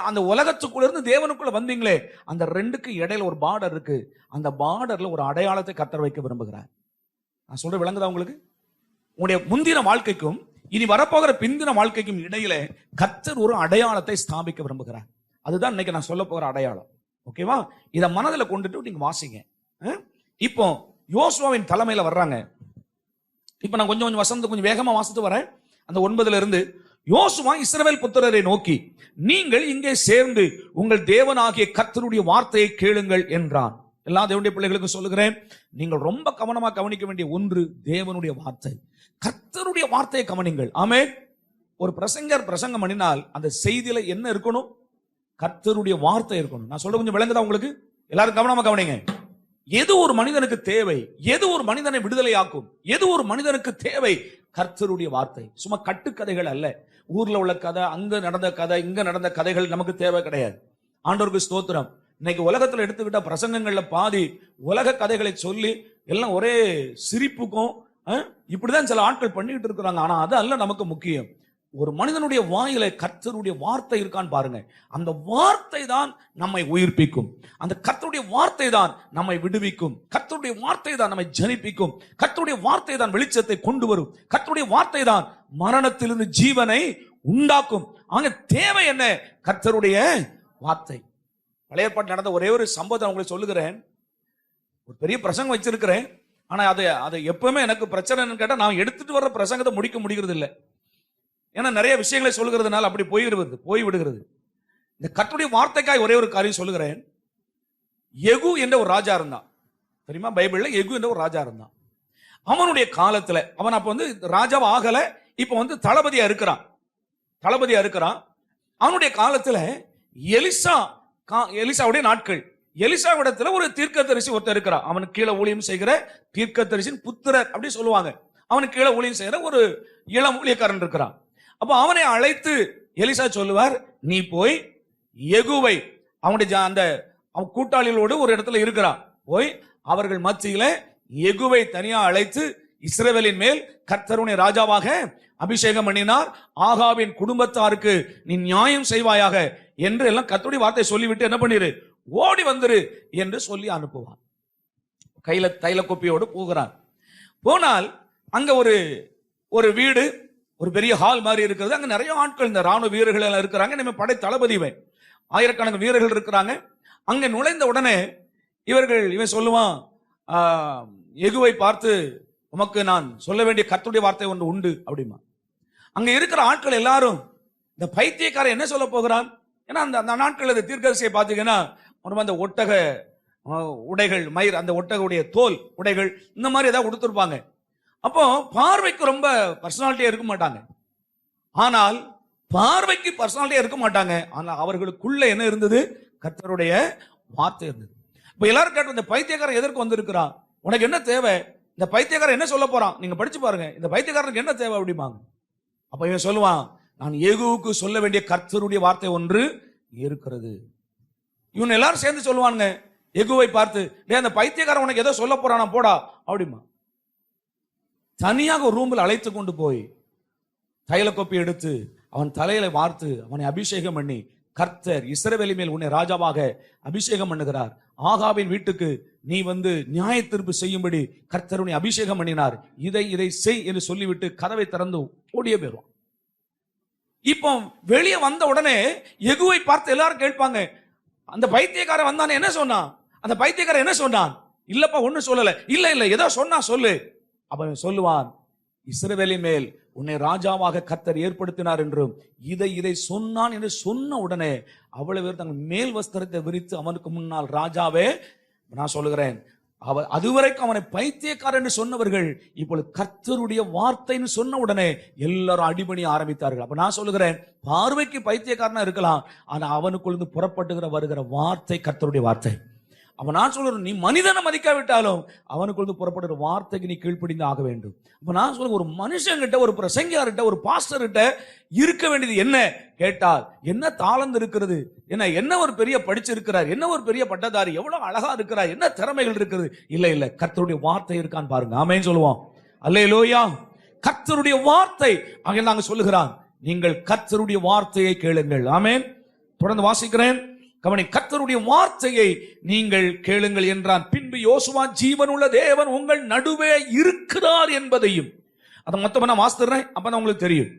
Speaker 1: அந்த உலகத்துக்குள்ள இருந்து தேவனுக்குள்ள வந்தீங்களே, அந்த ரெண்டுக்கு இடையில ஒரு பார்டர் இருக்கு. அந்த பார்டர்ல ஒரு அடையாளத்தை கர்த்தர் வைக்க விரும்புகிறார். நான் சொல்ற விளங்குதா உங்களுக்கு? உங்களுடைய முந்தின வாழ்க்கைக்கும் இனி வரப்போகிற பிந்தின வாழ்க்கைக்கும் இடையில கர்த்தர் ஒரு அடையாளத்தை ஸ்தாபிக்க விரும்புகிறார். அதுதான் இன்னைக்கு நான் சொல்ல போகிற அடையாளம். ஓகேவா? இதை மனதில் கொண்டுட்டு நீங்க வாசிங்க. இப்போ யோசுவாவின் தலைமையில வர்றாங்க. இப்ப நான் கொஞ்சம் வேகமா வாசித்து வரேன். அந்த 9 இருந்து யோசுவா இஸ்ரவேல் புத்திரரை நோக்கி, நீங்கள் இங்கே சேர்ந்து உங்கள் தேவனாகிய கர்த்தருடைய வார்த்தையை கேளுங்கள் என்றான். எல்லா தேவனுடைய பிள்ளைகளுக்கும் சொல்லுகிறேன், நீங்கள் ரொம்ப கவனமா கவனிக்க வேண்டிய ஒன்று தேவனுடைய வார்த்தை. கர்த்தருடைய வார்த்தையை கவனிங்கள். ஆமென். ஒரு பிரசங்கர் பிரசங்கம் பண்ணினால் அந்த செய்தியில என்ன இருக்கணும்? கர்த்தருடைய வார்த்தை இருக்கணும். நான் சொல்ற கொஞ்சம் விளங்குதா உங்களுக்கு? எல்லாரும் கவனமா கவனிங்க. எது ஒரு மனிதனுக்கு தேவை, எது ஒரு மனிதனை விடுதலையாக்கும், எது ஒரு மனிதனுக்கு தேவை? கர்த்தருடைய வார்த்தை. சும்மா கட்டுக்கதைகள் அல்ல. ஊர்ல உள்ள கதை, அங்க நடந்த கதை, இங்க நடந்த கதைகள் நமக்கு தேவை கிடையாது. ஆண்டவருக்கு ஸ்தோத்திரம். இன்னைக்கு உலகத்துல எடுத்துக்கிட்ட பிரசங்கங்கள்ல பாதி உலக கதைகளை சொல்லி எல்லாம் ஒரே சிரிப்புக்கும் இப்படிதான் சில ஆட்கள் பண்ணிட்டு இருக்கிறாங்க. ஆனா அது அல்ல நமக்கு முக்கியம். ஒரு மனிதனுடைய வாயில கர்த்தருடைய வார்த்தை இருக்கான்னு பாருங்க. அந்த வார்த்தை தான் நம்மை உயிர்ப்பிக்கும். அந்த கர்த்தருடைய வார்த்தை தான் நம்மை விடுவிக்கும். கர்த்தருடைய வார்த்தை தான் நம்மை ஜனிப்பிக்கும். கர்த்தருடைய வார்த்தை தான் வெளிச்சத்தை கொண்டு வரும். கர்த்தருடைய வார்த்தை தான் மரணத்திலிருந்து ஜீவனை உண்டாக்கும். அங்க தேவை என்ன? கர்த்தருடைய வார்த்தை. பழைய ஏற்பாட்டில் நடந்த ஒரே ஒரு சம்பவத்தை உங்களுக்கு சொல்லுகிறேன். ஒரு பெரிய பிரசங்கம் வச்சிருக்கிறேன். ஆனா அதை எப்பவுமே எனக்கு பிரச்சனைன்னு கேட்டா, நான் எடுத்துட்டு வர்ற பிரசங்கத்தை முடிக்க முடிகிறது இல்லை. ஏன்னா நிறைய விஷயங்களை சொல்லுகிறதுனால அப்படி போய் விடுகிறது. இந்த கர்த்தருடைய வார்த்தைக்காய் ஒரே ஒரு காரியம் சொல்லுகிறேன். யெகூ என்ற ஒரு ராஜா இருந்தான். தெரியுமா? பைபிள்ல யெகூ என்ற ஒரு ராஜா இருந்தான். அவனுடைய காலத்துல அவன் அப்ப ராஜாவா ஆகல, இப்ப தளபதியா இருக்கிறான். அவனுடைய காலத்துல எலிசாவுடைய நாட்கள். எலிசாவிடத்துல ஒரு தீர்க்கதரிசி ஒருத்தர் இருக்கிறான். அவனுக்கு கீழே ஊழியம் செய்கிற தீர்க்கதரிசின் புத்திரர் அப்படி சொல்லுவாங்க. அவனுக்கு கீழே ஊழியம் செய்கிற ஒரு இளம் ஊழியக்காரன் இருக்கிறான். அப்ப அவனை அழைத்து எலிசா சொல்லுவார், நீ போய் யெகூவை அவனுடைய அந்த கூட்டாளிகளோடு ஒரு இடத்துல இருக்கிறான், போய் அவர்கள் மத்தியில யெகூவை தனியா அழைத்து, இஸ்ரவேலின் மேல் கர்த்தருடைய ராஜாவாக அபிஷேகம் பண்ணினார், ஆகாபின் குடும்பத்தாருக்கு நீ நியாயம் செய்வாயாக என்று எல்லாம் கர்த்தருடைய வார்த்தை சொல்லிவிட்டு என்ன பண்ணிரு, ஓடி வந்துரு என்று சொல்லி அனுப்புவான். கையில தைல கொப்பியோடு போகிறான். போனால் அங்க ஒரு வீடு, ஒரு பெரிய ஹால் மாதிரி இருக்கிறது. அங்க நிறைய ஆட்கள், இந்த ராணுவ வீரர்கள் எல்லாம் இருக்கிறாங்க. நம்ம படை தளபதிவன், ஆயிரக்கணக்கான வீரர்கள் இருக்கிறாங்க. அங்க நுழைந்த உடனே இவன் சொல்லுவான், யெகூவை பார்த்து, உமக்கு நான் சொல்ல வேண்டிய கர்த்தருடைய வார்த்தை ஒன்று உண்டு அப்படிமா. அங்க இருக்கிற ஆட்கள் எல்லாரும், இந்த பைத்தியக்காரன் என்ன சொல்ல போகிறான்? ஏன்னா அந்த நாட்கள் அந்த தீர்க்கதரிசியை பார்த்தீங்கன்னா அந்த ஒட்டக உடைகள், மயிர், அந்த ஒட்டகவுடைய தோல் உடைகள் இந்த மாதிரி ஏதாவது கொடுத்துருப்பாங்க. அப்போ பார்வைக்கு ரொம்ப பர்சனாலிட்டியா இருக்க மாட்டாங்க. ஆனால் பார்வைக்கு பர்சனாலிட்டியா இருக்க மாட்டாங்க. ஆனால் அவர்களுக்குள்ள என்ன இருந்தது? கர்த்தருடைய வார்த்தை இருந்தது. இப்ப எல்லாரும் கேட்டு, இந்த பைத்தியக்காரன் எதற்கு வந்திருக்கிறான், உனக்கு என்ன தேவை, இந்த பைத்தியக்காரன் என்ன சொல்ல போறான், நீங்க படிச்சு பாருங்க, இந்த பைத்தியக்காரனுக்கு என்ன தேவை அப்படிம்பாங்க. அப்ப இவன் சொல்லுவான், நான் யெகூவுக்கு சொல்ல வேண்டிய கர்த்தருடைய வார்த்தை ஒன்று இருக்கிறது. இவன் எல்லாரும் சேர்ந்து சொல்லுவானுங்க யெகூவை பார்த்து, அந்த பைத்தியக்காரன் உனக்கு ஏதோ சொல்ல போறானா, போடா அப்படிமா. தனியாக ஒரு ரூமில் அழைத்து கொண்டு போய் தைல கோப்பை எடுத்து அவன் தலையில வார்த்து அவனை அபிஷேகம் பண்ணி, கர்த்தர் இஸ்ரவேலின் மேல் உன்னை ராஜாவாக அபிஷேகம் பண்ணுகிறார், ஆகாபின் வீட்டுக்கு நீ வந்து நியாய தீர்ப்பு செய்யும்படி கர்த்தர் உன்னை அபிஷேகம் பண்ணினார், இதை செய் என்று சொல்லிவிட்டு கதவை திறந்து ஓடியே போயிடுவான். இப்போ வெளியே வந்த உடனே யெகூவை பார்த்து எல்லாரும் கேட்பாங்க, அந்த பைத்தியக்காரன் வந்தானே என்ன சொன்னான், அந்த பைத்தியக்காரன் என்ன சொன்னான்? இல்லப்பா ஒண்ணு சொல்லல. இல்ல ஏதோ சொன்னா சொல்லு. அவன் சொல்லுவான், இஸ்ரவேலின் மேல் உன்னை ராஜாவாக கர்த்தர் ஏற்படுத்தினார் என்றும் இதை சொன்னான் என்று சொன்ன உடனே அவ்வளவு பேர் தங்கள் மேல் வஸ்திரத்தை விரித்து அவனுக்கு முன்னால், ராஜாவே நான் சொல்லுகிறேன், அதுவரைக்கும் அவனை பைத்தியக்காரன் என்று சொன்னவர்கள் இப்பொழுது கர்த்தருடைய வார்த்தைன்னு சொன்ன உடனே எல்லாரும் அடிபணி ஆரம்பித்தார்கள். அப்ப நான் சொல்லுகிறேன், பார்வைக்கு பைத்தியக்காரனா இருக்கலாம், ஆனா அவனுக்குள்ள புறப்பட்டுகிற வருகிற வார்த்தை கர்த்தருடைய வார்த்தை. அப்ப நான் சொல்றேன், நீ மனிதனை மதிக்காவிட்டாலும் அவனுக்குள்ள புறப்படுற வார்த்தைக்கு நீ கீழ்ப்படிந்து ஆக வேண்டும். அப்ப நான் சொல்றேன், ஒரு மனுஷங்கிட்ட, ஒரு பிரசங்கியார்கிட்ட, ஒரு பாஸ்டர்கிட்ட இருக்க வேண்டியது என்ன கேட்டால், என்ன தாளந்து இருக்கிறது, என்ன ஒரு பெரிய படிச்சிருக்கிறார், என்ன ஒரு பெரிய பட்டதாரி, எவ்வளவு அழகா இருக்கிறார், என்ன திறமைகள் இருக்கிறது, இல்ல கர்த்தருடைய வார்த்தை இருக்கான்னு பாருங்க. ஆமென் சொல்லுவோம். அல்லேலூயா. கர்த்தருடைய வார்த்தை. அங்கே நாங்க சொல்லுகிறான், நீங்கள் கர்த்தருடைய வார்த்தையை கேளுங்கள். ஆமென். தொடர்ந்து வாசிக்கிறேன், கவனி, கர்த்தருடைய வார்த்தையை நீங்கள் கேளுங்கள் என்றான். பின்பு யோசுவா, ஜீவனுள்ள தேவன் உங்கள் நடுவே இருக்கிறார் என்பதையும், அதை மொத்தமா நான் வாசிக்கிறேன், அப்பதான் உங்களுக்கு தெரியும்.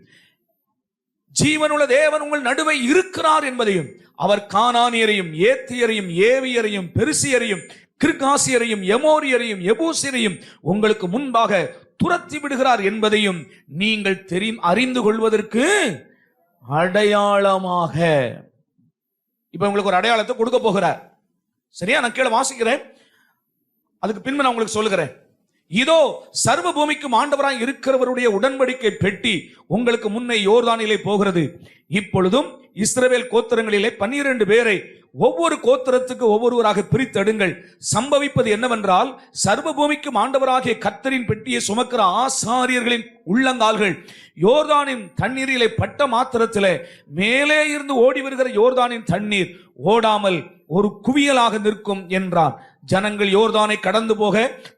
Speaker 1: ஜீவனுள்ள தேவன் உங்கள் நடுவே இருக்கிறார் என்பதையும், அவர் கானானியரையும் ஏத்தியரையும் ஏவியரையும் பெருசியரையும் கிர்காசியரையும் எமோரியரையும் எபூசியரையும் உங்களுக்கு முன்பாக துரத்தி விடுகிறார் என்பதையும் நீங்கள் அறிந்து கொள்வதற்கு அடையாளமாக. இப்ப உங்களுக்கு ஒரு அடையாளத்தை கொடுக்க போகிறார். சரியா? நான் கீழே வாசிக்கிறேன், அதுக்கு பின்பு நான் உங்களுக்கு சொல்லுகிறேன். இதோ சர்வ பூமிக்கும் ஆண்டவராய் இருக்கிறவருடைய உடன்படிக்கை பெட்டி உங்களுக்கு முன்னே யோர்தானிலே போகிறது. இப்பொழுதும் இஸ்ரவேல் கோத்திரங்களிலே 12 பேரை ஒவ்வொரு கோத்திரத்துக்கு ஒவ்வொருவராக பிரித்தெடுங்கள். சம்பவிப்பது என்னவென்றால், சர்வ பூமிக்கும் ஆண்டவராகிய கர்த்தரின் பெட்டியை சுமக்கிற ஆசாரியர்களின் உள்ளங்கால்கள் யோர்தானின் தண்ணீரிலே பட்ட மாத்திரத்திலே மேலே இருந்து ஓடி வருகிற யோர்தானின் தண்ணீர் ஓடாமல் ஒரு குவியலாக நிற்கும் என்றார். ஜனங்கள் யோர்தானை கடந்து போக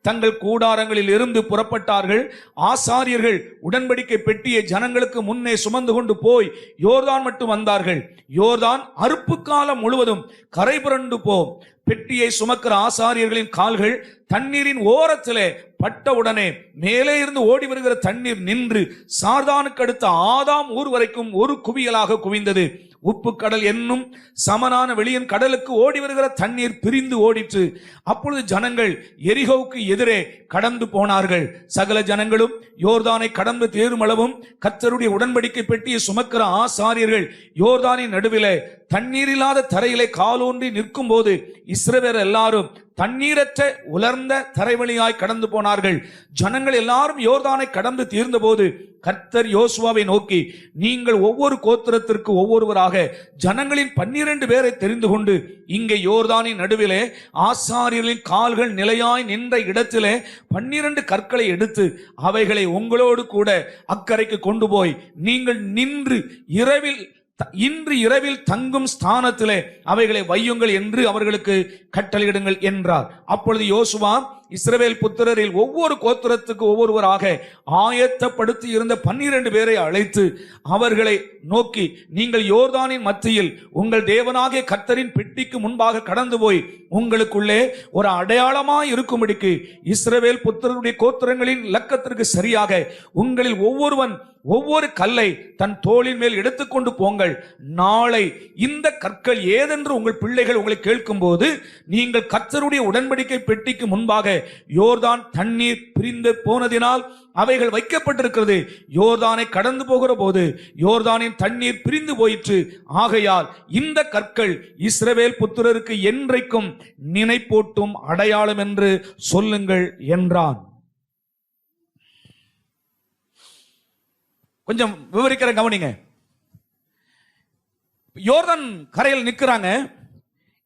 Speaker 1: தங்கள் கூடாரங்களில் இருந்து புறப்பட்டார்கள். ஆசாரியர்கள் உடன்படிக்கை பெட்டியை ஜனங்களுக்கு முன்னே சுமந்து கொண்டு போய் யோர்தான் மட்டும் வந்தார்கள். யோர்தான் அறுப்பு காலம் முழுவதும் கரை புரண்டு போம். பெட்டியை சுமக்கிற ஆசாரியர்களின் கால்கள் தண்ணீரின் ஓரத்திலே பட்டவுடனே மேலே இருந்து ஓடி வருகிற தண்ணீர் நின்று சார்தானுக்கு அடுத்த ஆதாம் ஊர் வரைக்கும் ஒரு குவியலாக குவிந்தது. உப்பு கடல் என்னும் சமனான வெளியின் கடலுக்கு ஓடி வருகிற தண்ணீர் பிரிந்து ஓடிற்று. அப்பொழுது ஜனங்கள் எரிகோவுக்கு எதிரே கடந்து போனார்கள். சகல ஜனங்களும் யோர்தானை கடந்து தேறுமளவும் கர்த்தருடைய உடன்படிக்கை பெட்டியை சுமக்கிற ஆசாரியர்கள் யோர்தானின் நடுவிலே தண்ணீரில்லாத தரையிலே காலூன்றி நிற்கும் போது இஸ்ரவேலர் எல்லாரும் தண்ணீரற்ற உலர்ந்த தரைவழியாய் கடந்து போனார்கள். ஜனங்கள் எல்லாரும் யோர்தானை கடந்து தீர்ந்த போது கர்த்தர் யோசுவாவை நோக்கி, நீங்கள் ஒவ்வொரு கோத்திரத்திற்கு ஒவ்வொருவராக ஜனங்களின் 12 பேரை தெரிந்து கொண்டு இங்கே யோர்தானின் நடுவிலே ஆசாரியர்களின் கால்கள் நிலையாய் நின்ற இடத்திலே 12 கற்களை எடுத்து அவைகளை உங்களோடு கூட அக்கறைக்கு கொண்டு போய் நீங்கள் இன்று இரவில் தங்கும் ஸ்தானத்திலே அவைகளை வையுங்கள் என்று அவர்களுக்கு கட்டளையிடுங்கள் என்றார். அப்பொழுது யோசுவா இஸ்ரவேல் புத்திரரில் ஒவ்வொரு கோத்திரத்துக்கு ஒவ்வொருவராக ஆயத்தப்படுத்தி இருந்த 12 பேரை அழைத்து அவர்களை நோக்கி, நீங்கள் யோர்தானின் மத்தியில் உங்கள் தேவனாகிய கர்த்தரின் பெட்டிக்கு முன்பாக கடந்து போய் உங்களுக்குள்ளே ஒரு அடையாளமாய் இருக்கும்படிக்கு இஸ்ரவேல் புத்திரருடைய கோத்திரங்களின் இலக்கத்திற்கு சரியாக உங்களில் ஒவ்வொருவன் ஒவ்வொரு கல்லை தன் தோளின் மேல் எடுத்துக்கொண்டு போங்கள். நாளை இந்த கற்கள் ஏதென்று உங்கள் பிள்ளைகள் உங்களை கேட்கும் போது நீங்கள் கர்த்தருடைய உடன்படிக்கை பெட்டிக்கு முன்பாக யோர்தான் தண்ணீர் பிரிந்து போனதினால் அவைகள் வைக்கப்பட்டிருக்கிறது. யோர்தானை கடந்து போகிற போது யோர்தானின் தண்ணீர் பிரிந்து போயிற்று. ஆகையால் இந்த கற்கள் இஸ்ரவேல் புத்திரருக்கு என்றைக்கும் நினைப்பூட்டும் அடையாளம் என்று சொல்லுங்கள் என்றான். கொஞ்சம் விவரிக்கிற கவனிங்க. யோர்தான் கரையில் நிற்கிறாங்க.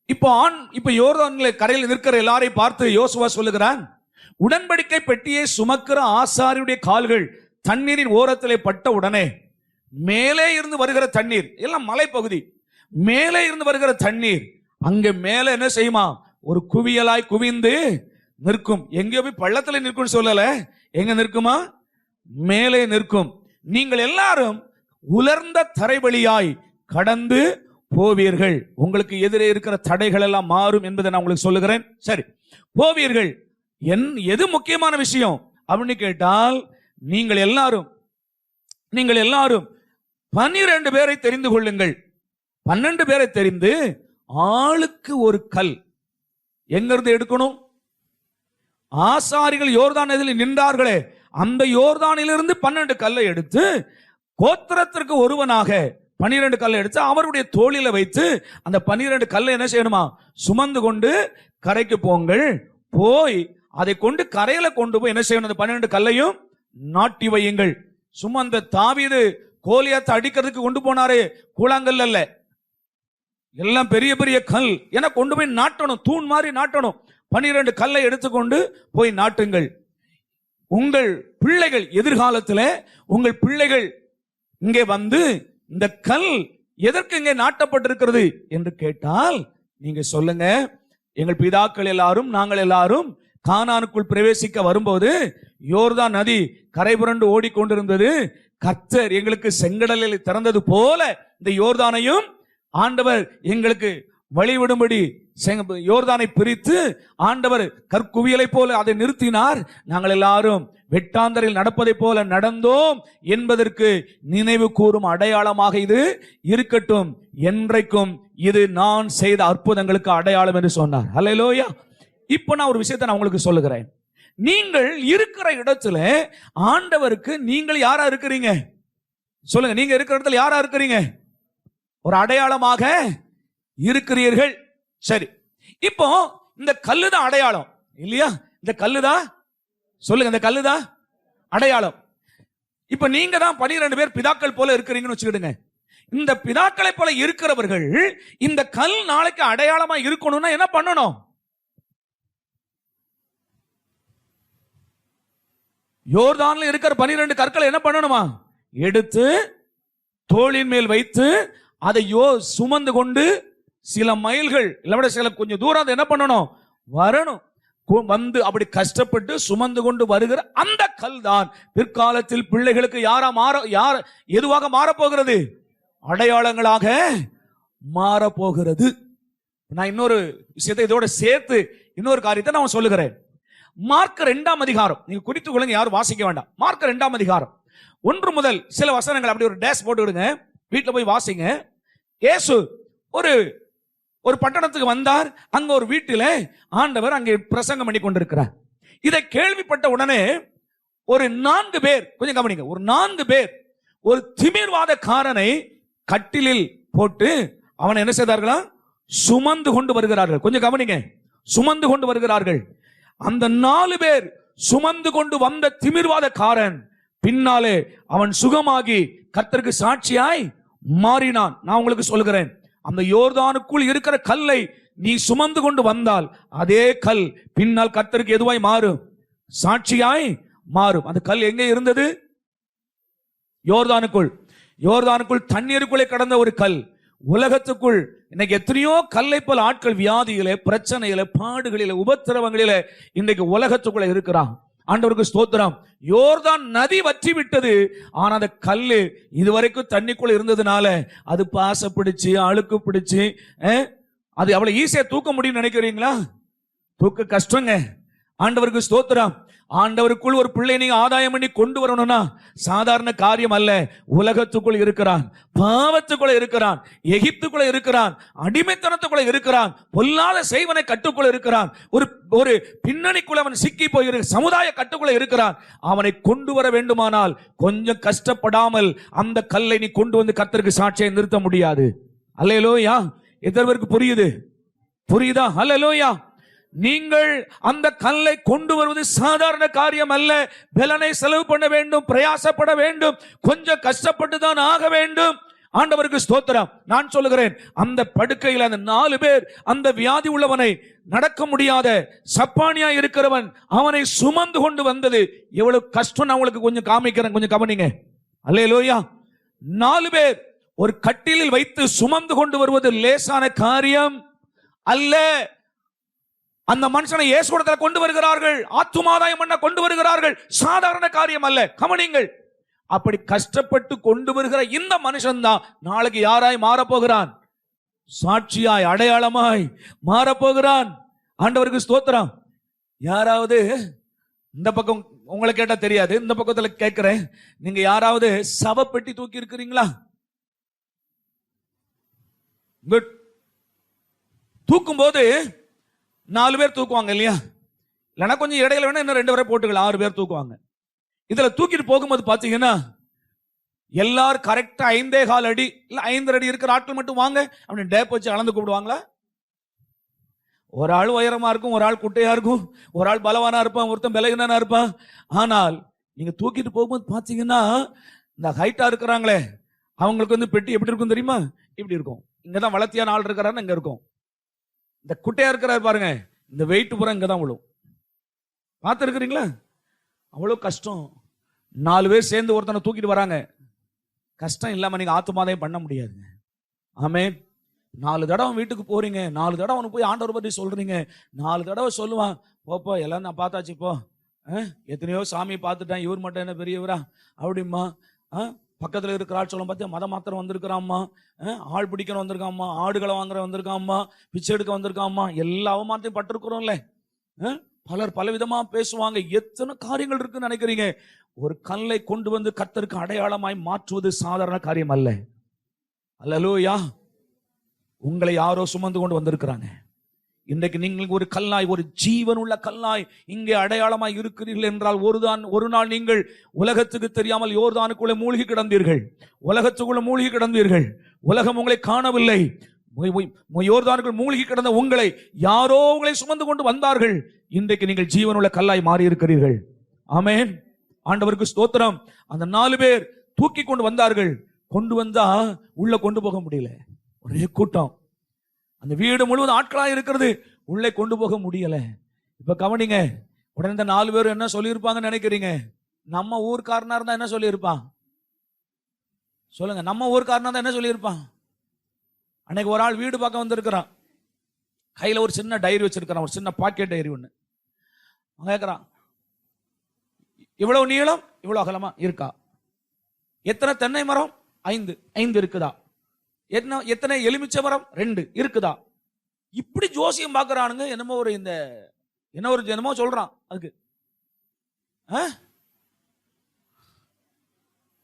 Speaker 1: இப்போ யோர்தான் கரையில் நிற்கிற எல்லாரையும் பார்த்து யோசுவா சொல்லுகிறான், உடன்படிக்கை பெட்டியை சுமக்கிற ஆசாரியுடைய கால்கள் தண்ணீரின் ஓரத்திலே பட்ட உடனே மேலே இருந்து வருகிற தண்ணீர், எல்லாம் மலைப்பகுதி, மேலே இருந்து வருகிற தண்ணீர் அங்க மேலே என்ன செய்யுமா, ஒரு குவியலாய் குவிந்து நிற்கும். எங்கேயோ போய் பள்ளத்துல நிற்கும் சொல்லல, எங்க நிற்குமா, மேலே நிற்கும். நீங்கள் எல்லாரும் உலர்ந்த தரைவழியாய் கடந்து போவீர்கள். உங்களுக்கு எதிரே இருக்கிற தடைகள் எல்லாம் மாறும் என்பதை நான் உங்களுக்கு சொல்லுகிறேன். சரி, போவீர்கள். எது முக்கியமான விஷயம் அப்படின்னு கேட்டால், நீங்கள் எல்லாரும் 12 பேரை தெரிந்து கொள்ளுங்கள். 12 பேரை தெரிந்து ஆளுக்கு ஒரு கல் எங்கிருந்து எடுக்கணும்? ஆசாரிகள் யோர்தான் நதியில் நின்றார்களே, அந்த யோர்தானிலிருந்து 12 கல்லை எடுத்து கோத்திரத்திற்கு ஒருவனாக 12 கல்லை எடுத்து அவருடைய தோளில வைத்து அந்த 12 கல்லை என்ன செய்யணுமா, சுமந்து கொண்டு கரைக்கு போங்கள். போய் அதை கொண்டு கரையில கொண்டு போய் என்ன செய்யணும், அந்த 12 கல்லையும் நாட்டி வையுங்கள். சும்மா அந்த தாவீது கோலியாத்தை அடிக்கிறதுக்கு கொண்டு போனாரு, கூழாங்கல் அல்ல, எல்லாம் பெரிய பெரிய கல். என கொண்டு போய் நாட்டணும், தூண் மாதிரி நாட்டணும். 12 கல்லை எடுத்துக்கொண்டு போய் நாட்டுங்கள். உங்கள் பிள்ளைகள் எதிர்காலத்தில் உங்கள் பிள்ளைகள் இங்கே வந்து இந்த கல் எதற்கு இங்கே நாட்டப்பட்டிருக்கிறது என்று கேட்டால், நீங்க சொல்லுங்க, எங்கள் பிதாக்கள் எல்லாரும் நாங்கள் எல்லாரும் கானானுக்குள் பிரவேசிக்க வரும்போது யோர்தான் நதி கரை புரண்டு ஓடிக்கொண்டிருந்தது. கர்த்தர் எங்களுக்கு செங்கடலில் திறந்தது போல இந்த யோர்தானையும் ஆண்டவர் எங்களுக்கு வழிவிடும்படி யோர்தானை பிரித்து ஆண்டவர் கற்குவியலை போல அதை நிறுத்தினார். நாங்கள் எல்லாரும் வெட்டாந்தரில் நடப்பதை போல நடந்தோம் என்பதற்கு நினைவு கூறும் அடையாளமாக இது இருக்கட்டும். என்றைக்கும் இது நான் செய்த அற்புதங்களுக்கு அடையாளம் என்று சொன்னார். அல்லேலூயா. இப்போ நான் ஒரு விஷயத்தை நான் உங்களுக்கு சொல்லுகிறேன். நீங்கள் இருக்கிற இடத்துல ஆண்டவருக்கு நீங்கள் யாரா இருக்கிறீங்க? சொல்லுங்க, நீங்க இருக்கிற இடத்துல யாரா இருக்கிறீங்க? ஒரு அடையாளமாக இருக்கிறீர்கள். சரி, இப்போ இந்த கல்லுதான் அடையாளம் இல்லையா? இந்த கல்லுதான், சொல்லுங்க, இந்த கல்லுதான் அடையாளம். இப்ப நீங்க தான் 12 பேர் பிதாக்கள் போல இருக்கிறீங்கன்னு வச்சுக்கிடுங்க. இந்த பிதாக்களை போல இருக்கிறவர்கள் இந்த கல் நாளைக்கு அடையாளமா இருக்கணும்னா என்ன பண்ணணும்? யோர்தான்ல இருக்கிற 12 கற்களை என்ன பண்ணணுமா, எடுத்து தோளின் மேல் வைத்து அதை சுமந்து கொண்டு சில மைல்கள் இல்ல சில கொஞ்சம் தூரம் என்ன பண்ணணும், வரணும். வந்து அப்படி கஷ்டப்பட்டு சுமந்து கொண்டு வருகிற அந்த கல் தான் பிற்காலத்தில் பிள்ளைகளுக்கு எதுவாக மாறப்போகிறது? அடையாளங்களாக மாறப்போகிறது. நான் இன்னொரு விஷயத்தை இதோட சேர்த்து இன்னொரு காரியத்தை நான் சொல்லுகிறேன். மார்க் 2ஆம் அதிகாரம், நீங்க குறித்துக் கொள்ளுங்க, யாரும் வாசிக்க வேண்டாம். மார்க் 2ஆம் அதிகாரம் 1 முதல் சில வசனங்கள் அப்படி ஒரு டேஷ் போட்டுக்கிடுங்க, வீட்டுல போய் வாசிங்க. இயேசு ஒரு பட்டணத்துக்கு வந்தார். அங்க ஒரு வீட்டில ஆண்டவர் அங்கே பிரசங்கம் பண்ணி கொண்டிருக்கிறார். இதை கேள்விப்பட்ட உடனே ஒரு 4 பேர், கொஞ்சம் கவனிங்க, ஒரு 4 பேர் ஒரு திமிர்வாதக்காரனை கட்டிலில் போட்டு அவனை என்ன செய்தார்களா, சுமந்து கொண்டு வருகிறார்கள். கொஞ்சம் கவனிங்க, சுமந்து கொண்டு வருகிறார்கள். அந்த 4 பேர் சுமந்து கொண்டு வந்த திமிர்வாதக்காரன் பின்னாலே அவன் சுகமாகி கர்த்தருக்கு சாட்சியாய் மாறினான். நான் உங்களுக்கு சொல்கிறேன், அந்த யோர்தானுக்குள் இருக்கிற கல்லை நீ சுமந்து கொண்டு வந்தால் அதே கல் பின்னால் கர்த்தருக்கு எதுவாய் மாறும்? சாட்சியாய் மாறும். அந்த கல் எங்கே இருந்தது? யோர்தானுக்குள் தண்ணீருக்குள்ளே கடந்த ஒரு கல். உலகத்துக்குள் இன்னைக்கு எத்தனையோ கல்லை போல ஆட்கள் வியாதிகளே, பிரச்சனைகளே, பாடுகளிலே, உபத்திரவங்களிலே இன்றைக்கு உலகத்துக்குள்ள இருக்கிறான். ஆண்டவருக்கு ஸ்தோத்திரம். யோர்தான் நதி வற்றி விட்டது. ஆனா அந்த கல்லு இதுவரைக்கும் தண்ணிக்குள்ள இருந்ததுனால அது பாச பிடிச்சு அழுக்கு பிடிச்சு அது அவ்வளவு ஈஸியா தூக்க முடியும்னு நினைக்கிறீங்களா? தூக்க கஷ்டங்க. ஆண்டவருக்கு ஸ்தோத்திரம். ஆண்டவருக்குள் ஒரு பிள்ளை நீங்க ஆதாயம் பண்ணி கொண்டு வரணும்னா சாதாரண காரியம் அல்ல. உலகத்துக்குள் இருக்கிறான், பாவத்துக்குள்ள இருக்கிறான், எகிப்துக்குள்ள இருக்கிறான், அடிமைத்தனத்துக்குள்ள இருக்கிறான், பொல்லாத செய்வனை கட்டுக்குள்ள இருக்கிறான், ஒரு பின்னணிக்குள்ள அவன் சிக்கி போய் சமுதாய கட்டுக்குள்ள இருக்கிறான். அவனை கொண்டு வர வேண்டுமானால் கொஞ்சம் கஷ்டப்படாமல் அந்த கல்லை நீ கொண்டு வந்து கர்த்தருக்கு சாட்சியை நிறுத்த முடியாது. அல்லேலூயா. எத்தனை பேருக்கு புரியுதா? அல்லேலூயா. நீங்கள் அந்த கல்லை கொண்டு வருவது சாதாரண காரியம் அல்ல. பலனை செலவு பண்ண வேண்டும், பிரயாசப்பட வேண்டும், கொஞ்சம் கஷ்டப்பட்டு தான் ஆக வேண்டும். ஆண்டவருக்கு ஸ்தோத்திரம். நான் சொல்லுகிறேன், அந்த படுக்கையில் அந்த 4 பேர் அந்த வியாதி உள்ளவனை, நடக்க முடியாத சப்பானியா இருக்கிறவன், அவனை சுமந்து கொண்டு வந்தது எவ்வளவு கஷ்டம். நான் உங்களுக்கு கொஞ்சம் காமிக்கிறேன், கொஞ்சம் கவனிங்க. அல்லேலூயா. 4 பேர் ஒரு கட்டிலில் வைத்து சுமந்து கொண்டு வருவது லேசான காரியம் அல்ல. அந்த மனுஷனை இயேசுவிடத்தில் கொண்டு வருகிறார்கள், ஆத்துமாதாயம் பண்ண கொண்டு வருகிறார்கள், சாதாரண காரியம் அல்ல. கவனிங்கள், அப்படி கஷ்டப்பட்டு கொண்டு வருகிற இந்த மனுஷன் தான் நாளைக்கு யாராய் மாறப்போகிறான்? சாட்சியாய், அடையாளமாய் மாறப்போகிறான். ஆண்டவருக்கு ஸ்தோத்திரம். யாராவது இந்த பக்கம் உங்களை கேட்டா தெரியாது, இந்த பக்கத்துல கேட்கிறேன், நீங்க யாராவது சவப்பெட்டி தூக்கி இருக்கிறீங்களா? குட். தூக்கும் போது 4 பேர் தூக்குவாங்க இல்லையா? இல்லைன்னா கொஞ்சம் இடையில வேணா இன்னும் 2 பேரை போட்டுக்கலாம், 6 பேர் தூக்குவாங்க. இதுல தூக்கிட்டு போகும்போது பாத்தீங்கன்னா எல்லாரும் கரெக்டா 5.25 அடி இல்ல 5 அடி இருக்கிற ஆட்கள் மட்டும் வாங்க அப்படின்னு டேப் வச்சு அளந்து கூப்பிடுவாங்களா? ஒரு ஆள் உயரமா இருக்கும், ஒரு ஆள் குட்டையா இருக்கும், ஒரு ஆள் பலவானா இருப்பான், ஒருத்தன் பலகீனனா இருப்பான். ஆனால் நீங்க தூக்கிட்டு போகும்போது பாத்தீங்கன்னா இந்த ஹைட்டா இருக்கிறாங்களே அவங்களுக்கு வந்து பெட்டி எப்படி இருக்கும் தெரியுமா? இப்படி இருக்கும். இங்கதான் வளர்த்தியான ஆள் இருக்கிறாருன்னு இங்க இருக்கும். இந்த குட்டையா இருக்கிறாரு பாருங்க, இந்த வெயிட் பூரா இங்கதான் விழும். பார்த்து இருக்கிறீங்களா? அவ்வளவு கஷ்டம். 4 பேர் சேர்ந்து ஒருத்தனை தூக்கிட்டு வராங்க. கஷ்டம் இல்லாம நீங்க ஆத்துமாதையும் பண்ண முடியாதுங்க. ஆமென். 4 தடவை வீட்டுக்கு போறீங்க, 4 தடவை அவனுக்கு போய் ஆண்டவர் பற்றி சொல்றீங்க. 4 தடவை சொல்லுவான், போப்போ எல்லாம் நான் பார்த்தாச்சு, போ, எத்தனையோ சாமி பார்த்துட்டேன், இவர் மட்டும் என்ன பெரியவரா அப்படிமா. பக்கத்துல இருக்கிற ஆள் சொல்லும், பார்த்து மத மாத்திரம் வந்திருக்கிறாம்மா, ஆள் பிடிக்கணும் வந்திருக்காம்மா, ஆடுகளை வாங்குற வந்திருக்காம்மா, பிச்சை எடுக்க வந்திருக்காம்மா, எல்லா அவமானத்தையும் பட்டிருக்கிறோம்ல. பலர் பலவிதமா பேசுவாங்க. எத்தனை காரியங்கள் இருக்குன்னு நினைக்கிறீங்க? ஒரு கல்லை கொண்டு வந்து கர்த்தருக்கு அடையாளமாய் மாற்றுவது சாதாரண காரியம் அல்ல. அல்லேலூயா. உங்களை யாரோ சுமந்து கொண்டு வந்திருக்கிறாங்க. இன்றைக்கு நீங்கள் ஒரு கல்லாய், ஒரு ஜீவன் உள்ள கல்லாய் இங்கே அடையாளமாய் இருக்கிறீர்கள் என்றால் ஒரு நாள் நீங்கள் உலகத்துக்கு தெரியாமல் யோர்தானுக்குள்ளே மூழ்கி கிடந்தீர்கள், உலகத்துக்குள்ள மூழ்கி கிடந்தீர்கள். உலகம் உங்களை காணவில்லை. யோர்தானுக்குள் மூழ்கி கிடந்த உங்களை யாரோ உங்களை சுமந்து கொண்டு வந்தார்கள். இன்றைக்கு நீங்கள் ஜீவனுள்ள கல்லாய் மாறி இருக்கிறீர்கள். ஆமென். ஆண்டவருக்கு ஸ்தோத்திரம். அந்த 4 பேர் தூக்கி கொண்டு வந்தார்கள். கொண்டு வந்தா உள்ள கொண்டு போக முடியல, ஒரே கூட்டம். அந்த வீடு முழுவதும் ஆட்களாக இருக்கிறது, உள்ளே கொண்டு போக முடியல. இப்ப கவனிங்க, உடனே இந்த 4 பேரும் என்ன சொல்லியிருப்பாங்கன்னு நினைக்கிறீங்க? நம்ம ஊர்க்காரனா இருந்தா என்ன சொல்லியிருப்பான்? சொல்லுங்க, நம்ம ஊர்க்காரனா இருந்தா என்ன சொல்லியிருப்பான்? அன்னைக்கு ஒரு ஆள் வீடு பார்க்க வந்திருக்கிறான், கையில ஒரு சின்ன டைரி வச்சிருக்கிறான், ஒரு சின்ன பாக்கெட் டைரி ஒண்ணு. கேட்கிறான், இவ்வளவு நீளம் இவ்வளவு அகலமா இருக்கா? எத்தனை தென்னை மரம்? 5 இருக்குதா? எத்தனை எலுமிச்சை மரம்? 2 இருக்குதா? இப்படி ஜோசியம் பார்க்கறானுங்க. என்னமோ சொல்றான் அதுக்கு.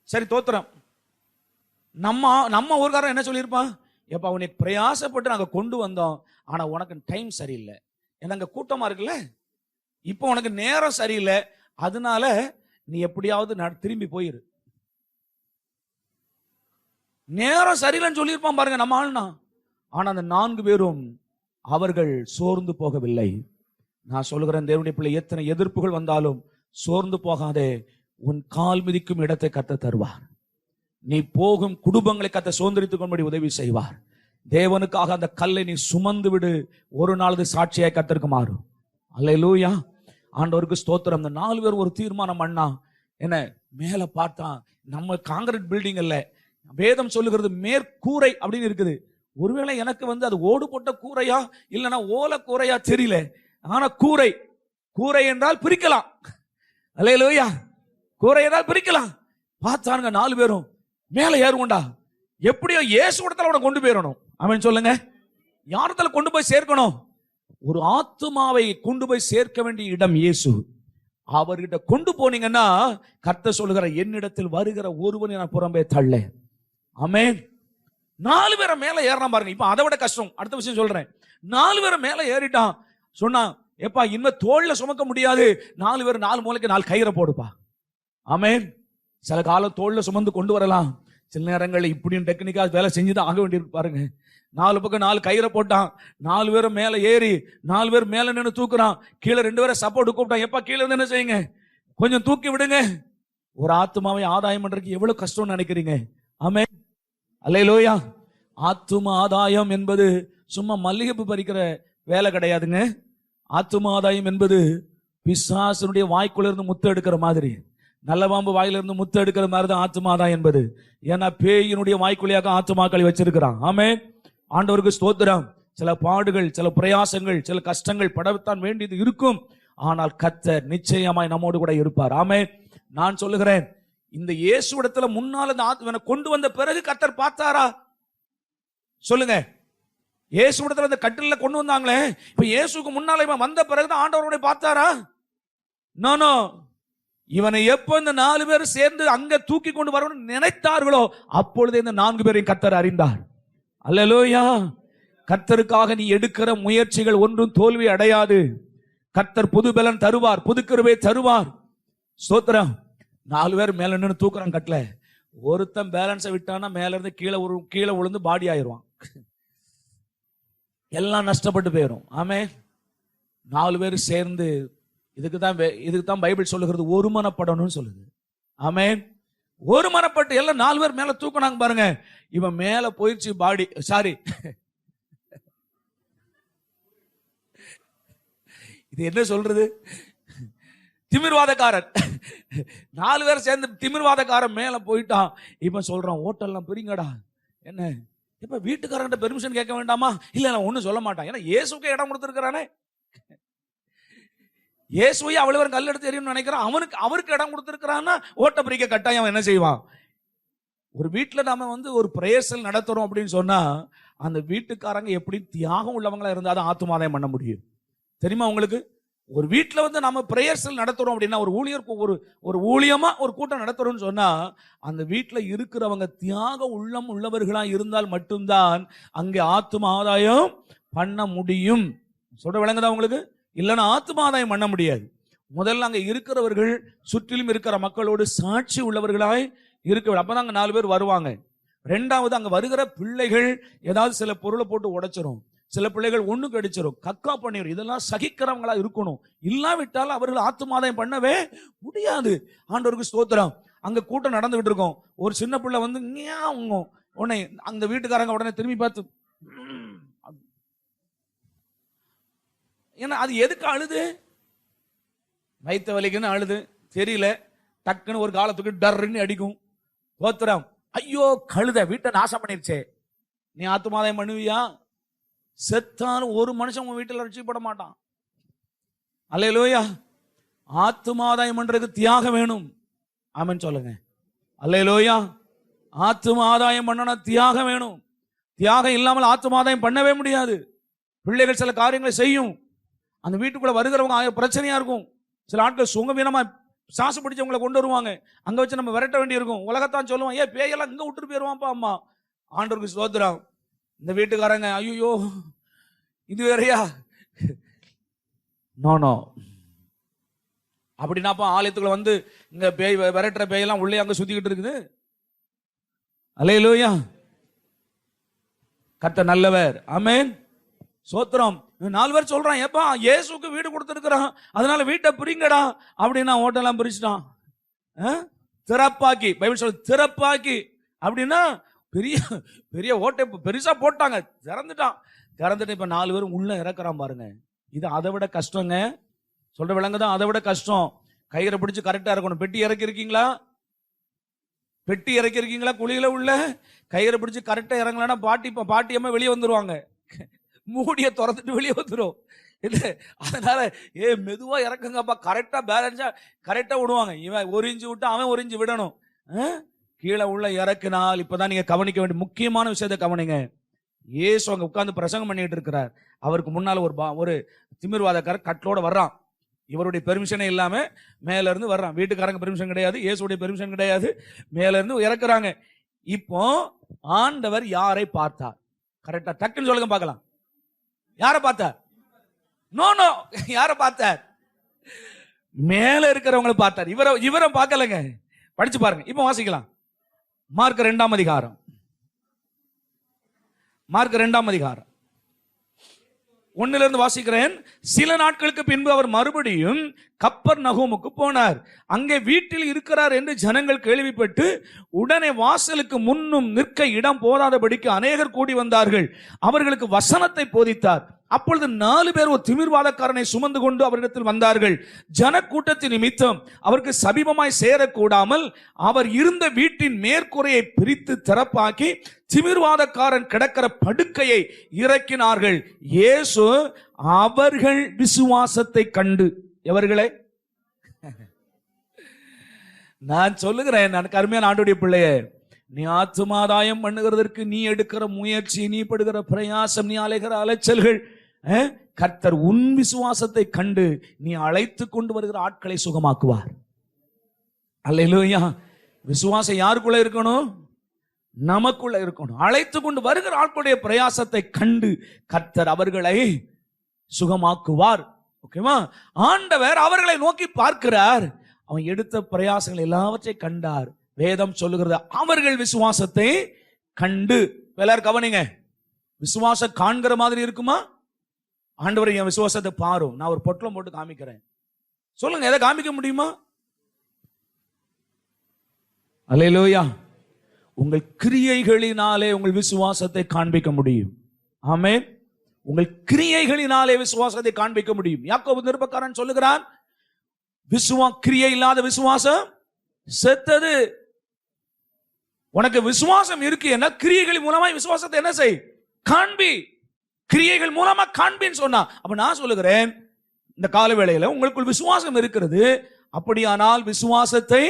Speaker 1: சரி, தோத்திரம். நம்ம ஊர்காரன் என்ன சொல்லியிருப்பான்? எப்ப அவனை பிரயாசப்பட்டு நாங்க கொண்டு வந்தோம், ஆனா உனக்கு டைம் சரியில்லை, எனக்கு கூட்டமா இருக்குல்ல, இப்ப உனக்கு நேரம் சரியில்லை, அதனால நீ எப்படியாவது திரும்பி போயிரு. நேரம் சரியில்லைன்னு சொல்லியிருப்பான் பாருங்க நம்ம ஆள்னா. ஆனா அந்த 4 பேரும் அவர்கள் சோர்ந்து போகவில்லை. நான் சொல்லுகிறேன், தேவனுடைய பிள்ளை, எத்தனை எதிர்ப்புகள் வந்தாலும் சோர்ந்து போகாதே. உன் கால் மிதிக்கும் இடத்தை கர்த்தர் தருவார். நீ போகும் குடும்பங்களை கர்த்தர் சுதந்திரித்துக் கொள்ளும்படி உதவி செய்வார். தேவனுக்காக அந்த கல்லை நீ சுமந்து விடு. ஒரு நாள் சாட்சியாய் கர்த்தருக்கு மாறும். அல்லேலூயா. ஆண்டவருக்கு ஸ்தோத்திரம். அந்த 4 பேர் ஒரு தீர்மானம் பண்ணா. என்ன, மேல பார்த்தா நம்ம காங்கிரீட் பில்டிங் இல்ல, வேதம் சொல்லுகிறது மேற்கூரை அப்படின்னு இருக்குது. ஒருவேளை எனக்கு அது ஓடு போட்ட கூரையா இல்லைன்னா ஓலை கூரையா தெரியல, ஆனா கூரை என்றால் பிரிக்கலாம். அல்லேலூயா. கூரை என்றால் பிரிக்கலாம். பார்த்தானுங்க 4 பேரும் மேல ஏறுவோண்டா, எப்படியோ இயேசு இடத்துல அவனை கொண்டு போயிடணும். அவன் சொல்லுங்க, யாரத்துல கொண்டு போய் சேர்க்கணும்? ஒரு ஆத்துமாவை கொண்டு போய் சேர்க்க வேண்டிய இடம் இயேசு. அவர்கிட்ட கொண்டு போனீங்கன்னா கர்த்தர் சொல்லுகிற, என்னிடத்தில் வருகிற ஒருவனை நான் புறம்பே தள்ள. ஆமென். 4 பேரை மேல ஏறான் பாருங்க. இப்ப அதை விட கஷ்டம். அடுத்த விஷயம் சொல்றேன். 4 பேரை மேல ஏறிட்டான். சொன்னா, எப்பா இனிமே தோல்ல சுமக்க முடியாது, 4 பேர் 4 மூலைக்கு 4 கயிறை போடுப்பா. ஆமென். சில காலம் தோல்ல சுமந்து கொண்டு வரலாம், சில நேரங்களில் இப்படியும் டெக்னிக்கா வேலை செஞ்சுதான் ஆக வேண்டியிருக்கு பாருங்க. 4 பக்கம் 4 கயிறை போட்டான். 4 பேரும் மேல ஏறி 4 பேர் மேல நின்று தூக்குறான். கீழே 2 பேரை சப்போர்ட் கூப்பிட்டான். எப்பா கீழே இருந்து என்ன செய்யுங்க, கொஞ்சம் தூக்கி விடுங்க. ஒரு ஆத்துமாவை ஆதாயம் பண்றதுக்கு எவ்வளவு கஷ்டம்னு நினைக்கிறீங்க? ஆமென், அல்லேலூயா. ஆத்தும ஆதாயம் என்பது சும்மா மல்லிகைப்பூ பறிக்கிற வேலை கிடையாதுங்க. ஆத்தும ஆதாயம் என்பது பிசாசனுடைய வாய்க்குள்ள இருந்து முத்து எடுக்கிற மாதிரி, நல்ல பாம்பு வாயிலிருந்து முத்து எடுக்கிற மாதிரி தான் ஆத்தும ஆதாயம் என்பது. ஏன்னா பேயினுடைய வாய்க்குள்ளியாக ஆத்துமாக்களை வச்சிருக்கிறான். ஆமென், ஆண்டவருக்கு ஸ்தோத்திரம். சில பாடுகள், சில பிரயாசங்கள், சில கஷ்டங்கள் படத்தான் வேண்டியது இருக்கும். ஆனால் கர்த்தர் நிச்சயமாய் நம்மோடு கூட இருப்பார். ஆமென். நான் சொல்லுகிறேன், இந்த இயேசுவிடத்துல முன்னால இந்த ஆத்துமனை கொண்டு வந்த பிறகு கர்த்தர் பார்த்தாரா? சொல்லுங்க. இயேசுவிடத்துல அந்த கட்டில கொண்டு வந்தாங்களே, இப்ப இயேசுக்கு முன்னால இவன் வந்த பிறகுதான் ஆண்டவரோட பார்த்தாரா? நோ. இவனை எப்ப இந்த 4 பேர் சேர்ந்து அங்க தூக்கி கொண்டு வரணும்னு நினைத்தார்களோ அப்பொழுதே இந்த 4 பேரையும் கர்த்தர் அறிந்தார். அல்லேலூயா. கர்த்தருக்காக நீ எடுக்கிற முயற்சிகள் ஒன்றும் தோல்வி அடையாது. கர்த்தர் புது பலன் தருவார், புது கிருபை தருவார். ஸ்தோத்திரம். 4 பேர் மேல நின்று தூக்குறான் கட்டல. ஒருத்தன் பேலன்ஸை விட்டானா மேல இருந்து கீழே விழுந்து பாடி ஆயிடுவான். எல்லாம் நஷ்டப்பட்டு போயிடும். ஆமென். 4 பேர் சேர்ந்து இதுக்கு தான் பைபிள் சொல்லுகிறது ஒருமனப்படணும்னு சொல்லுது. ஆமென். ஒருமனப்பட்டு எல்லாம் 4 பேர் மேல தூக்குனாங்க பாருங்க. இவன் மேல போயிடுச்சு பாடி, சாரி, இது என்ன சொல்றது, திமிர்வாதக்காரன். 4 பேர் சேர்ந்து திமிர்வாதக்காரன் மேல போயிட்டான். இப்ப சொல்றான், ஹோட்டல்லாம் பிரிங்கடா. என்ன இப்ப வீட்டுக்காரங்கிட்ட பெர்மிஷன் கேட்க வேண்டாமா? இல்ல நான் ஒண்ணும் சொல்ல மாட்டான். ஏன்னா இயேசுக்கு இடம் கொடுத்திருக்கிறானே. இயேசுவை அவ்வளவு கல் எடுத்து எறியணும்னு நினைக்கிறான். அவருக்கு இடம் கொடுத்திருக்கிறான்னா ஓட்ட பிரிக்க கட்டாயம் என்ன செய்வான்? ஒரு வீட்டுல நாம ஒரு பிரேயர்சல் நடத்துறோம் அப்படின்னு சொன்னா அந்த வீட்டுக்காரங்க எப்படி தியாகம் உள்ளவங்களா இருந்தாதான் ஆத்துமாதாயம் பண்ண முடியும். தெரியுமா உங்களுக்கு? ஒரு வீட்டுல நம்ம பிரேயர்சல் நடத்துறோம் அப்படின்னா, ஒரு ஊழியர் ஒரு ஊழியமா ஒரு கூட்டம் நடத்துறோம்னு சொன்னா அந்த வீட்டுல இருக்கிறவங்க தியாக உள்ளம் உள்ளவர்களா இருந்தால் மட்டும்தான் அங்கே ஆத்தும ஆதாயம் பண்ண முடியும். சொல்ற விளங்குதா உங்களுக்கு? இல்லைன்னா ஆத்தும ஆதாயம் பண்ண முடியாது. முதல்ல அங்க இருக்கிறவர்கள் சுற்றிலும் இருக்கிற மக்களோடு சாட்சி உள்ளவர்களாய் இருக்க, அப்பதான் அங்க 4 பேர் வருவாங்க. 2வது, அங்க வருகிற பிள்ளைகள் ஏதாவது சில பொருளை போட்டு உடைச்சிரும், சில பிள்ளைகள் ஒண்ணு கடிச்சிரும், கக்கா பண்ணிடும். இதெல்லாம் சகிக்கிறவங்களா இருக்கணும். இல்லாவிட்டால் அவர்கள் ஆத்துமாதாயம் பண்ணவே முடியாது. ஆண்டவருக்கு ஸ்தோத்திரம். அங்க கூட்டம் நடந்துகிட்டு இருக்கும். ஒரு சின்ன பிள்ளை உடனே அந்த வீட்டுக்காரங்க உடனே திரும்பி பார்த்து, ஏன்னா அது எதுக்கு அழுது? வைத்த வலிக்குன்னு அழுது தெரியல. டக்குன்னு ஒரு காலத்துக்கு டர்ன்னு அடிக்கும். ஸ்தோத்திரம். ஐயோ கழுத வீட்டை நாசம் பண்ணிருச்சே. நீ ஆத்துமாதாயம் பண்ணுவியா? செத்தாலும் ஒரு மனுஷன் உன் வீட்டில் ரட்சிக்கப்பட மாட்டான். அல்லேலூயா. ஆத்துமாதாயம் பண்றதுக்கு தியாகம் வேணும். ஆமென் சொல்லுங்க. அல்லேலூயா. ஆத்தும ஆதாயம் பண்ணணும், தியாகம் வேணும். தியாகம் இல்லாமல் ஆத்துமாதாயம் பண்ணவே முடியாது. பிள்ளைகள் சில காரியங்களை செய்யும். அந்த வீட்டுக்குள்ள வருகிறவங்க பிரச்சனையா இருக்கும். சில ஆட்கள் சுங்கவீனமா சாசு பிடிச்சவங்களை கொண்டு வருவாங்க. அங்க வச்சு நம்ம விரட்ட வேண்டி இருக்கும். உலகத்தான் சொல்லுவான், ஏன் பேயெல்லாம் இங்க விட்டுட்டு போயிருவான்ப்பா அம்மா. ஆண்டவருக்கு ஸ்தோத்திரம். இந்த வீட்டுக்காரங்க, ஐயோ இது வேறையா? நோ. அப்படின்னாப்பா ஆலயத்துக்குள்ள இங்க பேய் விரட்டுற பேயெல்லாம் உள்ளே அங்க சுத்திக்கிட்டு இருக்குது. அல்லேலூயா. கர்த்தர் நல்லவர். ஆமென். சோத்திரம். 4 பேர் சொல்றான், ஏப்பா இயேசுக்கு வீடு கொடுத்திருக்கிறான், அதனால வீட்டை பிரிங்கடா அப்படின்னா ஓட்டெல்லாம் பிரிச்சுட்டான். திறப்பாக்கி, பைபிள் சொல்ல திறப்பாக்கி அப்படின்னா பெரிய பெரிய ஓட்டை பெருசா போட்டாங்க. திறந்துட்டு இப்ப 4 பேரும் உள்ள இறக்குறான் பாருங்க. இது அதை விட கஷ்டங்க. சொல்ற விலங்குதான், அதை விட கஷ்டம். கயிறை பிடிச்சு கரெக்டா இருக்கணும். பெட்டி இறக்கி இருக்கீங்களா? குழியில உள்ள கயிறை பிடிச்சு கரெக்டா இறங்கலன்னா பாட்டியம்மா வெளியே வந்துருவாங்க. மூடிய திறந்துட்டு வெளியே வந்துடும். அதனால மெதுவா இறக்குங்கப்பா, கரெக்டா பேலன்ஸா கரெக்டா விடுவாங்க. இவன் 1 இன்ச்சு விட்டு அவன் 1 இன்ச்சு விடணும். கீழே உள்ள இறக்குனால் இப்பதான் நீங்க கவனிக்க வேண்டிய முக்கியமான விஷயத்தை கவனிங்க. இயேசு அங்க உட்கார்ந்து பிரசங்கம் பண்ணிட்டு இருக்கிறார். அவருக்கு முன்னால ஒரு திமிர்வாதக்காரர் கட்டலோட வர்றான். இவருடைய பெர்மிஷனே இல்லாம மேல இருந்து வர்றான். வீட்டுக்காரங்க பெர்மிஷன் கிடையாது, இயேசுடைய பெர்மிஷன் கிடையாது. மேல இருந்து இறக்குறாங்க. இப்போ ஆண்டவர் யாரை பார்த்தார்? கரெக்டா டக்குன்னு சொல்லுங்க பார்க்கலாம். யாரை பார்த்தார்? நோ. யாரை பார்த்தார்? மேல இருக்கிறவங்களை பார்த்தார். இவரை பார்க்கலங்க. படிச்சு பாருங்க. இப்ப வாசிக்கலாம். மார்க் 2ஆம் அதிகாரம் மார்க் 2ஆம் அதிகாரம் 1 வாசிக்கிறேன். சில நாட்களுக்கு பின்பு அவர் மறுபடியும் கப்பர்நகூமுக்கு போனார். அங்கே வீட்டில் இருக்கிறார் என்று ஜனங்கள் கேள்விப்பட்டு உடனே வாசலுக்கு முன்னும் நிற்க இடம் போதாதபடிக்கு அநேகர் கூடி வந்தார்கள். அவர்களுக்கு வசனத்தை போதித்தார். அப்பொழுது 4 பேர் ஒரு திமிர்வாதக்காரனை சுமந்து கொண்டு அவரிடத்தில் வந்தார்கள். ஜனக்கூட்டத்தின் நிமித்தம் அவருக்கு சமீபமாய் சேரக்கூடாமல் அவர் இருந்த வீட்டின் மேற்கூரையை பிரித்து திறப்பாக்கி திமிர்வாதக்காரன் கிடக்கிற படுக்கையை இறக்கினார்கள். இயேசு அவர்கள் விசுவாசத்தை கண்டு, எவர்களே? நான் சொல்லுகிறேன், நான் கருமையான ஆண்டவருடைய பிள்ளையே, நீ ஆத்துமாதாயம் பண்ணுகிறதற்கு நீ எடுக்கிற முயற்சி, நீ படுகிற பிரயாசம், நீ அலைகிற அலைச்சல்கள், கர்த்தர் உன் விசுவாசத்தை கண்டு நீ அழைத்து கொண்டு வருகிற ஆட்களை சுகமாக்குவார். அல்லேலூயா. விசுவாசம் யாருக்குள்ள இருக்கணும்? நமக்குள்ள இருக்கணும். அழைத்து கொண்டு வருகிற ஆட்களுடைய பிரயாசத்தை கண்டு கர்த்தர் அவர்களை சுகமாக்குவார். ஓகேவா? ஆண்டவர் அவர்களை நோக்கி பார்க்கிறார். அவன் எடுத்த பிரயாசங்கள் எல்லாவற்றை கண்டார். வேதம் சொல்லுகிறது அவர்கள் விசுவாசத்தை கண்டு. எல்லாரும் கவனிங்க, விசுவாசம் காண்கிற மாதிரி இருக்குமா? ஆண்டவரை என் விசுவாசத்தை பாரும். நான் ஒரு பொட்டலம் போட்டு காமிக்கிறேன், சொல்லுங்க, எதை காமிக்க முடியுமா? அல்லேலூயா. உங்கள் கிரியைகளினாலே உங்கள் விசுவாசத்தை காண்பிக்க முடியும். ஆமென். உங்கள் கிரியைகளினாலே விசுவாசத்தை காண்பிக்க முடியும். யாக்கோபு நிருபக்காரன் சொல்லுகிறான், கிரியை இல்லாத விசுவாசம் செத்தது. உனக்கு விசுவாசம் இருக்கு என்ன, கிரியைகள் மூலமா விசுவாசத்தை என்ன செய்? காண்பி. கிரியைகள் மூலமா காண்பின்னு சொன்னா, அப்ப நான் சொல்லுகிறேன், இந்த கால வேளையில உங்களுக்குள் விசுவாசம் இருக்கிறது. அப்படியானால் விசுவாசத்தை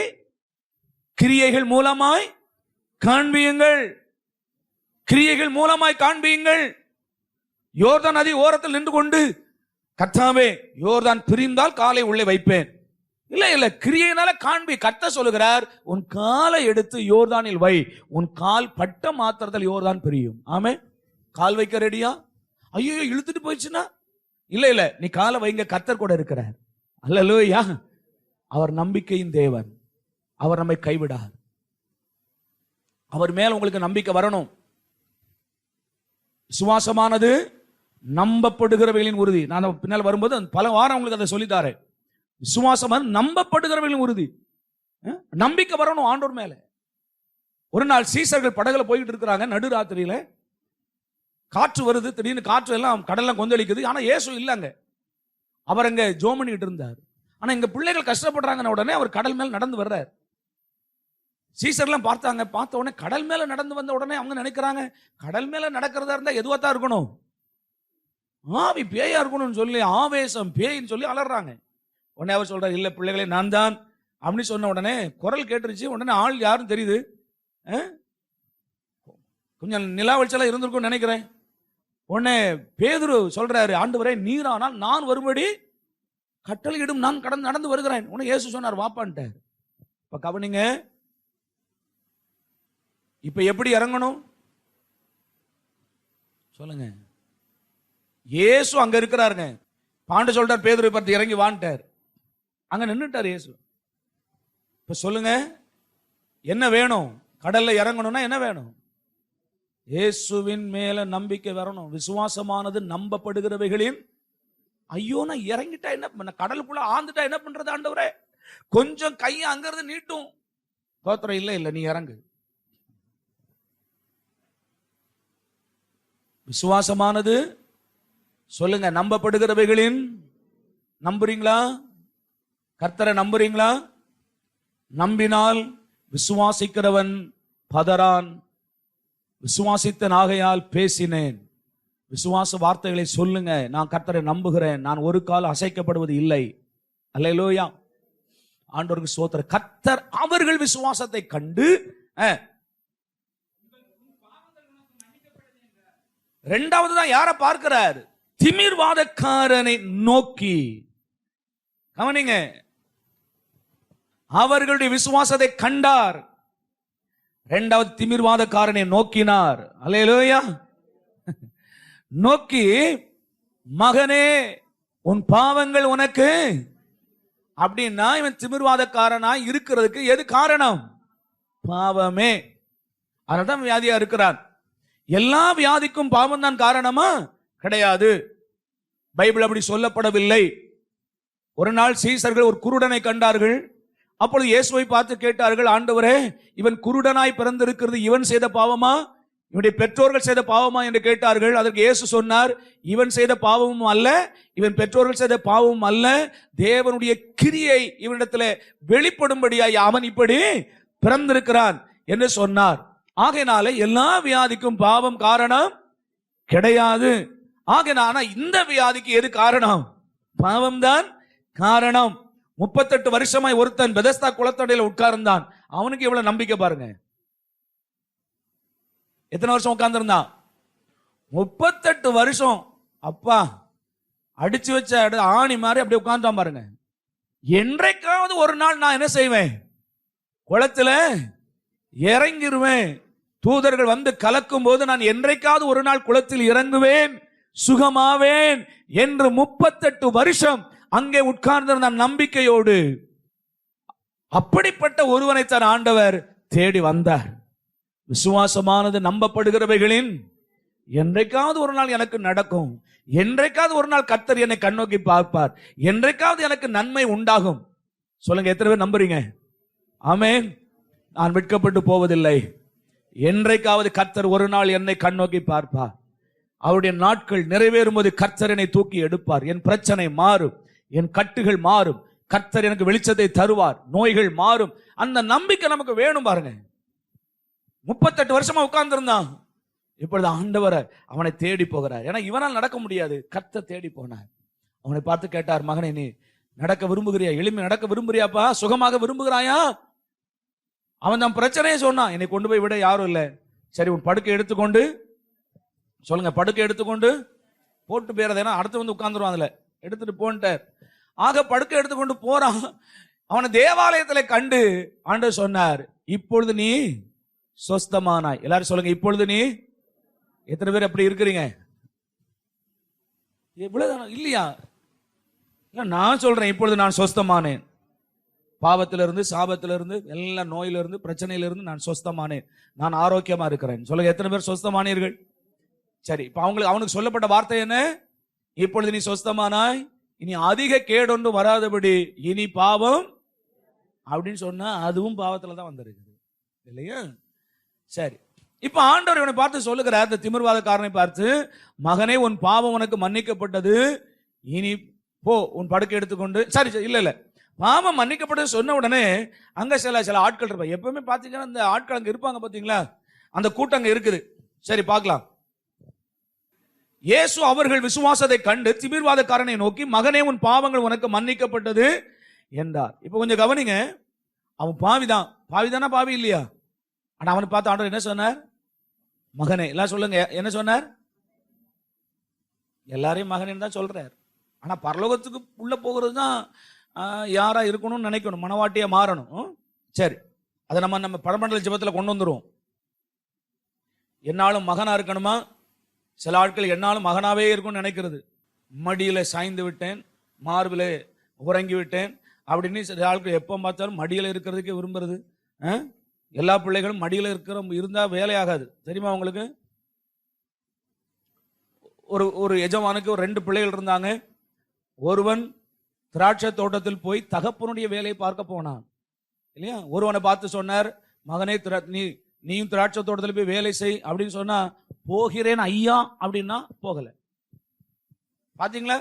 Speaker 1: கிரியைகள் மூலமாய் காண்பியுங்கள். கிரியைகள் மூலமாய் காண்பியுங்கள். யோர்தான் நதி ஓரத்தில் நின்று கொண்டு, கர்த்தாவே யோர்தான் பிரிந்தால் காலை உள்ளே வைப்பேன். இல்ல, கிரியையினால காண்பி. கர்த்தர் சொல்லுகிறார், உன் காலை எடுத்து யோர்தானில் வை, உன் கால் பட்ட மாத்திரத்தில் யோர்தான் பிரியும். ஆமே. கால் வைக்க ரெடியா? ஐயோ இழுத்துட்டு போயிடுச்சுன்னா, இல்ல, நீ காலை வைங்க, கர்த்தர் கூட இருக்கிறார். அல்லேலூயா. அவர் நம்பிக்கையின் தேவன். அவர் நம்மை கைவிடார். அவர் மேல் உங்களுக்கு நம்பிக்கை வரணும். விசுவாசமானது நம்பப்படுகிறவைகளின் உறுதி. நான் பின்னால் வரும்போது பல வாரம் உங்களுக்கு அதை சொல்லித்தாரேன். விசுவாசம் நம்பப்படுகிறவர்களின் உறுதி. நம்பிக்கை வரணும் ஆண்டவர் மேல. ஒரு நாள் சீசர்கள் படகுல போய்கிட்டு இருக்கிறாங்க. நடுராத்திரியில காற்று வருது. திடீர்னு காற்று எல்லாம் கடல்லாம் கொந்தளிக்குது. ஆனா இயேசு இல்லங்க, அவர் அங்க ஜெபம் பண்ணிட்டு இருந்தார். ஆனா இங்க பிள்ளைகள் கஷ்டப்படுறாங்கன்னு உடனே அவர் கடல் மேல நடந்து வர்றார். சீசர்லாம் பார்த்தாங்க. பார்த்த உடனே கடல் மேல நடந்து வந்த உடனே அவங்க நினைக்கிறாங்க, கடல் மேல நடக்கிறதா இருந்தா எதுவா தான் இருக்கணும், ஆவி பேயா இருக்கணும்னு சொல்லி, ஆவேசம் பேயின்னு சொல்லி அலறாங்க. உடனே அவர் சொல்றாரு, இல்ல பிள்ளைகளே நான் தான் அப்படின்னு சொன்ன உடனே குரல் கேட்டுருச்சு. உடனே ஆள் யாரும் தெரியுது, கொஞ்சம் நிலா வெளிச்சலாம் இருந்திருக்கும் நினைக்கிறேன். உடனே பேதுரு சொல்றாரு, ஆண்டவரே நீரானால் நான் வரும்படி கட்டளையிடும், நான் கடந்து நடந்து வருகிறேன். உடனே இயேசு சொன்னார், வாப்பான்ட்டார். இப்ப கவனிங்க, இப்ப எப்படி இறங்கணும் சொல்லுங்க. இயேசு அங்க இருக்கிறாருங்க. பாண்டு சொல்றார், பேதுருவை பார்த்து இறங்கி வான்ட்டார். அங்க நின்னுட்டார் இயேசு. இப்ப சொல்லுங்க, என்ன வேணும்? கடல்ல இறங்கணும்னா என்ன வேணும்? இயேசுவின் மேல நம்பிக்கை வரணும். விசுவாசமானது நம்பப்படுகிறவைகளின். ஐயோ நான் இறங்கிட்டா என்ன, கடலுக்குள்ள ஆந்துட்டா என்ன பண்றது ஆண்டவரே? கொஞ்சம் கையை அங்கிருந்து நீட்டும். தோத்திரம் இல்ல, நீ இறங்கு. விசுவாசமானது சொல்லுங்க நம்பப்படுகிறவைகளின். நம்புறீங்களா? கர்த்தரை நம்புறீங்களா? நம்பினால் விசுவாசிக்கிறவன் பதறான். விசுவாசித்தன் ஆகையால் பேசினேன். விசுவாச வார்த்தைகளை சொல்லுங்க. நான் கர்த்தரை நம்புகிறேன், நான் ஒரு காலம் அசைக்கப்படுவது இல்லை. அல்லேலூயா. ஆண்டவருக்கு ஸ்தோத்திரம். கர்த்தர் அவர்கள் விசுவாசத்தை கண்டு இரண்டாவது தான் யாரை பார்க்கிறார்? திமிர்வாதக்காரனை நோக்கி. கவனிங்க, அவர்களுடைய விசுவாசத்தை கண்டார். இரண்டாவது திமிர்வாதக்காரனை நோக்கினார். அல்லேலூயா. நோக்கி, மகனே உன் பாவங்கள் உனக்கு. அப்படின்னா இவன் திமிர்வாதக்காரனாய் இருக்கிறதுக்கு எது காரணம்? பாவமே. அதனால்தான் வியாதியா இருக்கிறான். எல்லா வியாதிக்கும் பாவம் தான் காரணமா? கிடையாது. பைபிள் அப்படி சொல்லப்படவில்லை. ஒரு நாள் சீசர்கள் ஒரு குருடனை கண்டார்கள். அப்பொழுது இயேசுவை பார்த்து கேட்டார்கள், ஆண்டவரே, இவன் குருடனாய் பிறந்திருக்கிறது இவன் செய்த பாவமா, இவனுடைய பெற்றோர்கள் செய்த பாவமா என்று கேட்டார்கள். அதற்கு இயேசு சொன்னார், இவன் செய்த பாவமும் அல்ல, இவன் பெற்றோர்கள் செய்த பாவமும் அல்ல, தேவனுடைய கிரியை இவனிடத்தில் வெளிப்படும்படியாய் அவன் இப்படி பிறந்திருக்கிறான் என்று சொன்னார். ஆகையினால எல்லா வியாதிக்கும் பாவம் காரணம் கிடையாது. ஆகையினால இந்த வியாதிக்கு எது காரணம்? பாவம் தான் காரணம். 38 வருஷமாய் ஒருத்தன் பெதஸ்தா குளத்தடையில உட்கார்ந்தான். அவனுக்கு எவ்வளவு நம்பிக்கை பாருங்க. எத்தனை வருஷம் உட்கார்ந்திருந்தான்? 38 வருஷம். அப்பா அடிச்சு வச்ச ஆணி மாதிரி அப்படியே உட்கார்ந்தான் பாருங்க. என்றைக்காவது ஒரு நாள் நான் என்ன செய்வேன்? குளத்துல இறங்கிருவேன். தூதர்கள் வந்து கலக்கும் போது நான் என்றைக்காவது ஒரு நாள் குளத்தில் இறங்குவேன், சுகமாவேன் என்று 38 வருஷம் அங்கே உட்கார்ந்திருந்த நம்பிக்கையோடு அப்படிப்பட்ட ஒருவனை தான் ஆண்டவர் தேடி வந்தார். விசுவாசமானது நம்பப்படுகிறவைகளின் என்றைக்காவது ஒரு நாள் எனக்கு நடக்கும், என்றைக்காவது ஒரு நாள் கர்த்தர் என்னை கண்ணோக்கி பார்ப்பார், என்றைக்காவது எனக்கு நன்மை உண்டாகும். சொல்லுங்க, எத்தனை பேர் நம்புறீங்க? ஆமென். நான் வெட்கப்பட்டு போவதில்லை. என்றைக்காவது கர்த்தர் ஒரு நாள் என்னை கண்ணோக்கி பார்ப்பார். அவருடைய நாட்கள் நிறைவேறும் போது கர்த்தர் என்னை தூக்கி எடுப்பார். என் பிரச்சனை மாறும், என் கட்டுகள் மாறும், கர்த்தர் எனக்கு வெளிச்சத்தை தருவார், நோய்கள் மாறும். அந்த நம்பிக்கை நமக்கு வேணும் பாருங்க. 38 வருஷமா உட்கார்ந்து இருந்தான். இப்பொழுது ஆண்டவர் அவனை தேடி போகிறார். ஏன்னா இவனால் நடக்க முடியாது, கர்த்தர் தேடி போனார். அவனை பார்த்து கேட்டார், மகனே, நீ நடக்க விரும்புகிறியா? எளிமை நடக்க விரும்புறியாப்பா? சுகமாக விரும்புகிறாயா? அவன் தன் பிரச்சனையை சொன்னான். என்னை கொண்டு போய் விட யாரும் இல்லை. சரி, உன் படுக்கை எடுத்துக்கொண்டு, சொல்லுங்க, படுக்கை எடுத்துக்கொண்டு போட்டு போயிறது. ஏன்னா அடுத்து வந்து உட்கார்ந்துருவான், அதுல எடுத்துட்டு போன்ட்டார். ஆக படுக்கை எடுத்துக்கொண்டு போறான். அவனை தேவாலயத்தில் கண்டு ஆண்டவர் சொன்னார், இப்பொழுது நீ சொஸ்தமானாய். எல்லாரும் சொல்லுங்க, இப்பொழுது நீ. எத்தனை பேர் அப்படி இருக்கிறீங்க? இவ்வளவுதான் இல்லையா? நான் சொல்றேன், இப்பொழுது நான் சொஸ்தமானேன். பாவத்திலிருந்து, சாபத்திலிருந்து, எல்லா நோயிலிருந்து, பிரச்சனையிலிருந்து நான் சொஸ்தமானேன். நான் ஆரோக்கியமா இருக்கிறேன். சொல்லுங்க, எத்தனை பேர் சொஸ்தமானீர்கள்? சரி, இப்ப அவனுக்கு சொல்லப்பட்ட வார்த்தை என்ன? இப்பொழுது நீ சொஸ்தமானாய், இனி அதிக கேடொன்று வராதபடி இனி பாவம் அப்படின்னு சொன்னா அதுவும் பாவத்துல தான் வந்திருக்குது இல்லையா? சரி, இப்ப ஆண்டவர் இவனை பார்த்து சொல்லுகிறார், இந்த திமிர்வாதக்காரனை பார்த்து, மகனே, உன் பாவம் உனக்கு மன்னிக்கப்பட்டது, இனி போ, உன் படுக்கை எடுத்துக்கொண்டு. சரி, இல்ல, பாவம் மன்னிக்கப்பட்டது சொன்ன உடனே அங்க சில ஆட்கள் இருப்பாங்க. எப்பவுமே பாத்தீங்கன்னா இந்த ஆட்கள் அங்க இருப்பாங்க, பாத்தீங்களா? அந்த கூட்டம் அங்க இருக்குது. சரி, பார்க்கலாம். இயேசு அவர்கள் விசுவாசத்தை கண்டு திமிர்வாதக்காரனை நோக்கி, மகனே, உன் பாவங்கள் உனக்கு மன்னிக்கப்பட்டது என்றார். இப்ப கொஞ்சம் கவனிங்க. அவன் பாவிதான். பாவிதானா? பாவி இல்லையா? ஆனா அவனை பார்த்து ஆண்டவர் என்ன சொன்னார்? மகனே. எல்லாம் சொல்லுங்க, என்ன சொன்னார்? எல்லாரையும் மகனேன்னு தான் சொல்றார். ஆனா பரலோகத்துக்கு உள்ள போகிறது தான் யாரா இருக்கணும்னு நினைக்கணும், மனவாட்டியா மாறணும். சரி, அதை நம்ம பரமண்டல ஜெபத்தில் கொண்டு வந்துருவோம். என்னாலும் மகனா இருக்கணுமா? சில ஆட்கள் என்னாலும் மகனாவே இருக்கும்னு நினைக்கிறது. மடியில சாய்ந்து விட்டேன், மார்பிலே உறங்கி விட்டேன் அப்படின்னு சில ஆட்கள் எப்போ பார்த்தாலும் மடியில இருக்கிறதுக்கே விரும்புறது. எல்லா பிள்ளைகளும் மடியில இருந்தா வேலையாகாது, தெரியுமா உங்களுக்கு? ஒரு எஜமானுக்கு ஒரு 2 பிள்ளைகள் இருந்தாங்க. ஒருவன் திராட்சை தோட்டத்தில் போய் தகப்பனுடைய வேலையை பார்க்க போனான் இல்லையா? ஒருவனை பார்த்து சொன்னார், மகனே, நீயும் திராட்சை தோட்டத்தில் போய் வேலை செய் அப்படின்னு சொன்னா, போகிறேன் ஐயா அப்படின்னா போகல. பாத்தீங்களா?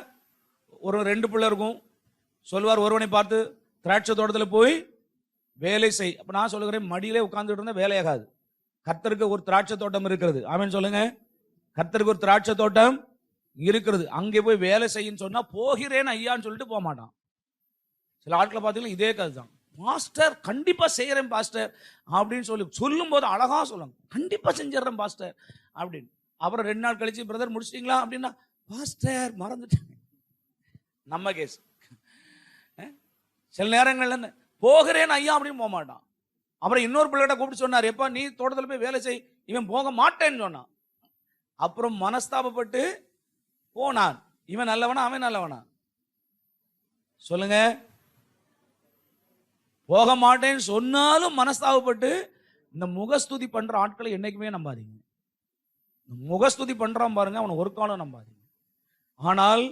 Speaker 1: ஒரு 2 பிள்ளை இருக்கும். சொல்வார் ஒருவனை பார்த்து, திராட்சை தோட்டத்தில் போய் வேலை செய். அப்ப நான் சொல்லுகிறேன், மடியிலே உட்கார்ந்துட்டு இருந்தா வேலையாகாது. கர்த்தருக்கு ஒரு திராட்சை தோட்டம் இருக்கிறது. ஆமென் சொல்லுங்க. கர்த்தருக்கு ஒரு திராட்சை தோட்டம் இருக்கிறது. அங்கே போய் வேலை செய்யுன்னு சொன்னா, போகிறேன் ஐயான்னு சொல்லிட்டு போக மாட்டான். சில ஆட்களை பார்த்தீங்கன்னா இதே கதை தான். பாஸ்டர், கண்டிப்பா செய்யறேன் பாஸ்டர் அப்படின்னு சொல்லும் போது அழகா சொல்லுவாங்க, கண்டிப்பா செஞ்சிடறேன் பாஸ்டர் அப்படின்னு. அப்புறம் 2 நாள் கழிச்சு, பிரதர் முடிச்சிட்டீங்களா அப்படின்னா, பாஸ்டர் மறந்துட்டேன். நம்ம கேஸ். சில நேரங்கள்ல போகிறேன் ஐயா அப்படின்னு போக மாட்டான். அப்புறம் இன்னொரு பிள்ளைகிட்ட கூப்பிட்டு சொன்னார், எப்பா நீ தோட்டத்தில் போய் வேலை செய், இவன் போக மாட்டேன்னு சொன்னான். அப்புறம் மனஸ்தாபப்பட்டு போனான். இவன் நல்லவனா அவன் நல்லவனா? சொல்லுங்க. போக மாட்டேன்னு சொன்னாலும் மனஸ்தாபப்பட்டு இந்த முகஸ்துதி பண்ற ஆட்களை என்னைக்குமே நம்பாதீங்க. முகஸ்துதி பண்றான் பாருங்க, அவனை ஒரு காலம் நம்பாதீங்க. ஆனால்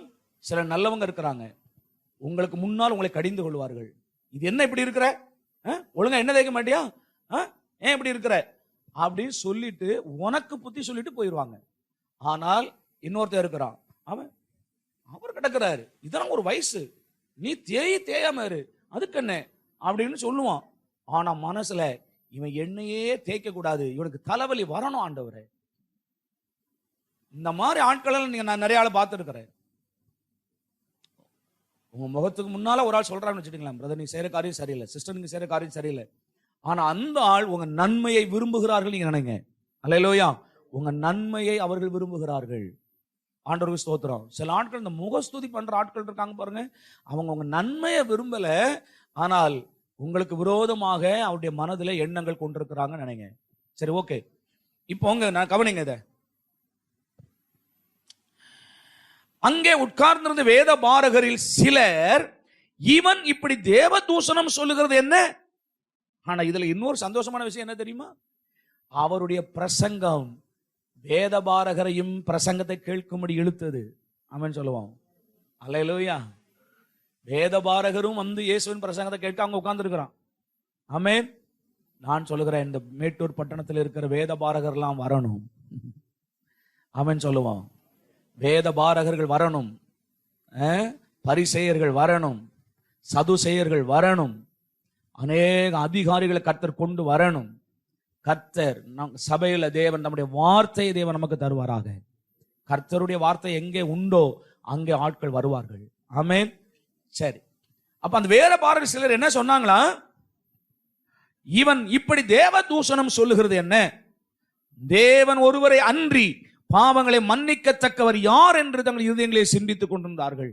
Speaker 1: சில நல்லவங்க இருக்கிறாங்க, உங்களுக்கு முன்னால் உங்களை கடிந்து கொள்வார்கள். இது என்ன இப்படி இருக்கிற, ஒழுங்கா என்ன தேய்க்க மாட்டியா, ஏன் இப்படி இருக்கிற அப்படின்னு சொல்லிட்டு உனக்கு புத்தி சொல்லிட்டு போயிடுவாங்க. ஆனால் இன்னொருத்தர் இருக்கிறான், அவர் கிடக்கிறாரு, இதெல்லாம் ஒரு வயசு, நீ தேயாம இரு, அதுக்கு என்ன அப்படின்னு சொல்லுவான். ஆனா மனசுல இவன் எண்ணெயே தேய்க்க கூடாது, இவனுக்கு தலைவலி வரணும் ஆண்டவரே. இந்த மாதிரி ஆட்கள் நீங்க நான் நிறைய ஆள் பார்த்துருக்கிறேன். உங்க முகத்துக்கு முன்னால ஒரு ஆள் சொல்றாங்கன்னு வச்சுட்டீங்களா, பிரதர் நீ செய்யற காரியம் சரியில்லை, சிஸ்டர் நீங்க செய்யற காரியம் சரியில்லை. ஆனா அந்த ஆள் உங்க நன்மையை விரும்புகிறார்கள் நீங்க நினைங்க. அல்லேலூயா. உங்க நன்மையை அவர்கள் விரும்புகிறார்கள். ஆண்டவருக்கு ஸ்தோத்திரம். சில ஆட்கள் இந்த முகஸ்துதி பண்ற ஆட்கள் இருக்காங்க பாருங்க, அவங்க உங்க நன்மையை விரும்பல, ஆனால் உங்களுக்கு விரோதமாக அவருடைய மனதில் எண்ணங்கள் கொண்டிருக்கிறாங்க நினைங்க. சரி, ஓகே. இப்போ நான் கவனிங்க இத. அங்கே உட்கார்ந்திருந்த வேத பாரகரில் சிலர் இவன் இப்படி தேவ தூஷணம் சொல்லுகிறது என்ன? ஆனா இதுல இன்னொரு சந்தோஷமான விஷயம் என்ன தெரியுமா? அவருடைய பிரசங்கம் வேத பாரகரையும் பிரசங்கத்தை கேட்கும்படி இழுத்தது. ஆமென் சொல்லுவோம். அல்லேலூயா. வேத பாரகரும் வந்து இயேசுவின் பிரசங்கத்தை கேட்க அங்க உட்கார்ந்து இருக்கிறான். ஆமென். நான் சொல்லுகிறேன், இந்த மேட்டூர் பட்டணத்தில் இருக்கிற வேத பாரகர்லாம் வரணும். ஆமென் சொல்லுவோம். வேத பாரகர்கள் வரணும், பரிசேயர்கள் வரணும், சதுசேயர்கள் வரணும், அநேக அதிகாரிகளை கர்த்தர் கொண்டு வரணும். கர்த்தர் சபையில தேவன் நம்முடைய வார்த்தையை தேவன் நமக்கு தருவாராக. கர்த்தருடைய வார்த்தை எங்கே உண்டோ அங்கே ஆட்கள் வருவார்கள். ஆமென். சரி, அப்ப அந்த வேத பாரகர் சிலர் என்ன சொன்னாங்களா, இவன் இப்படி தேவ தூஷணம் சொல்லுகிறது என்ன? தேவன் ஒருவரை அன்றி பாவங்களை மன்னிக்கத்தக்கவர் யார் என்று தங்கள் இருதயங்களை சிந்தித்துக் கொண்டிருந்தார்கள்.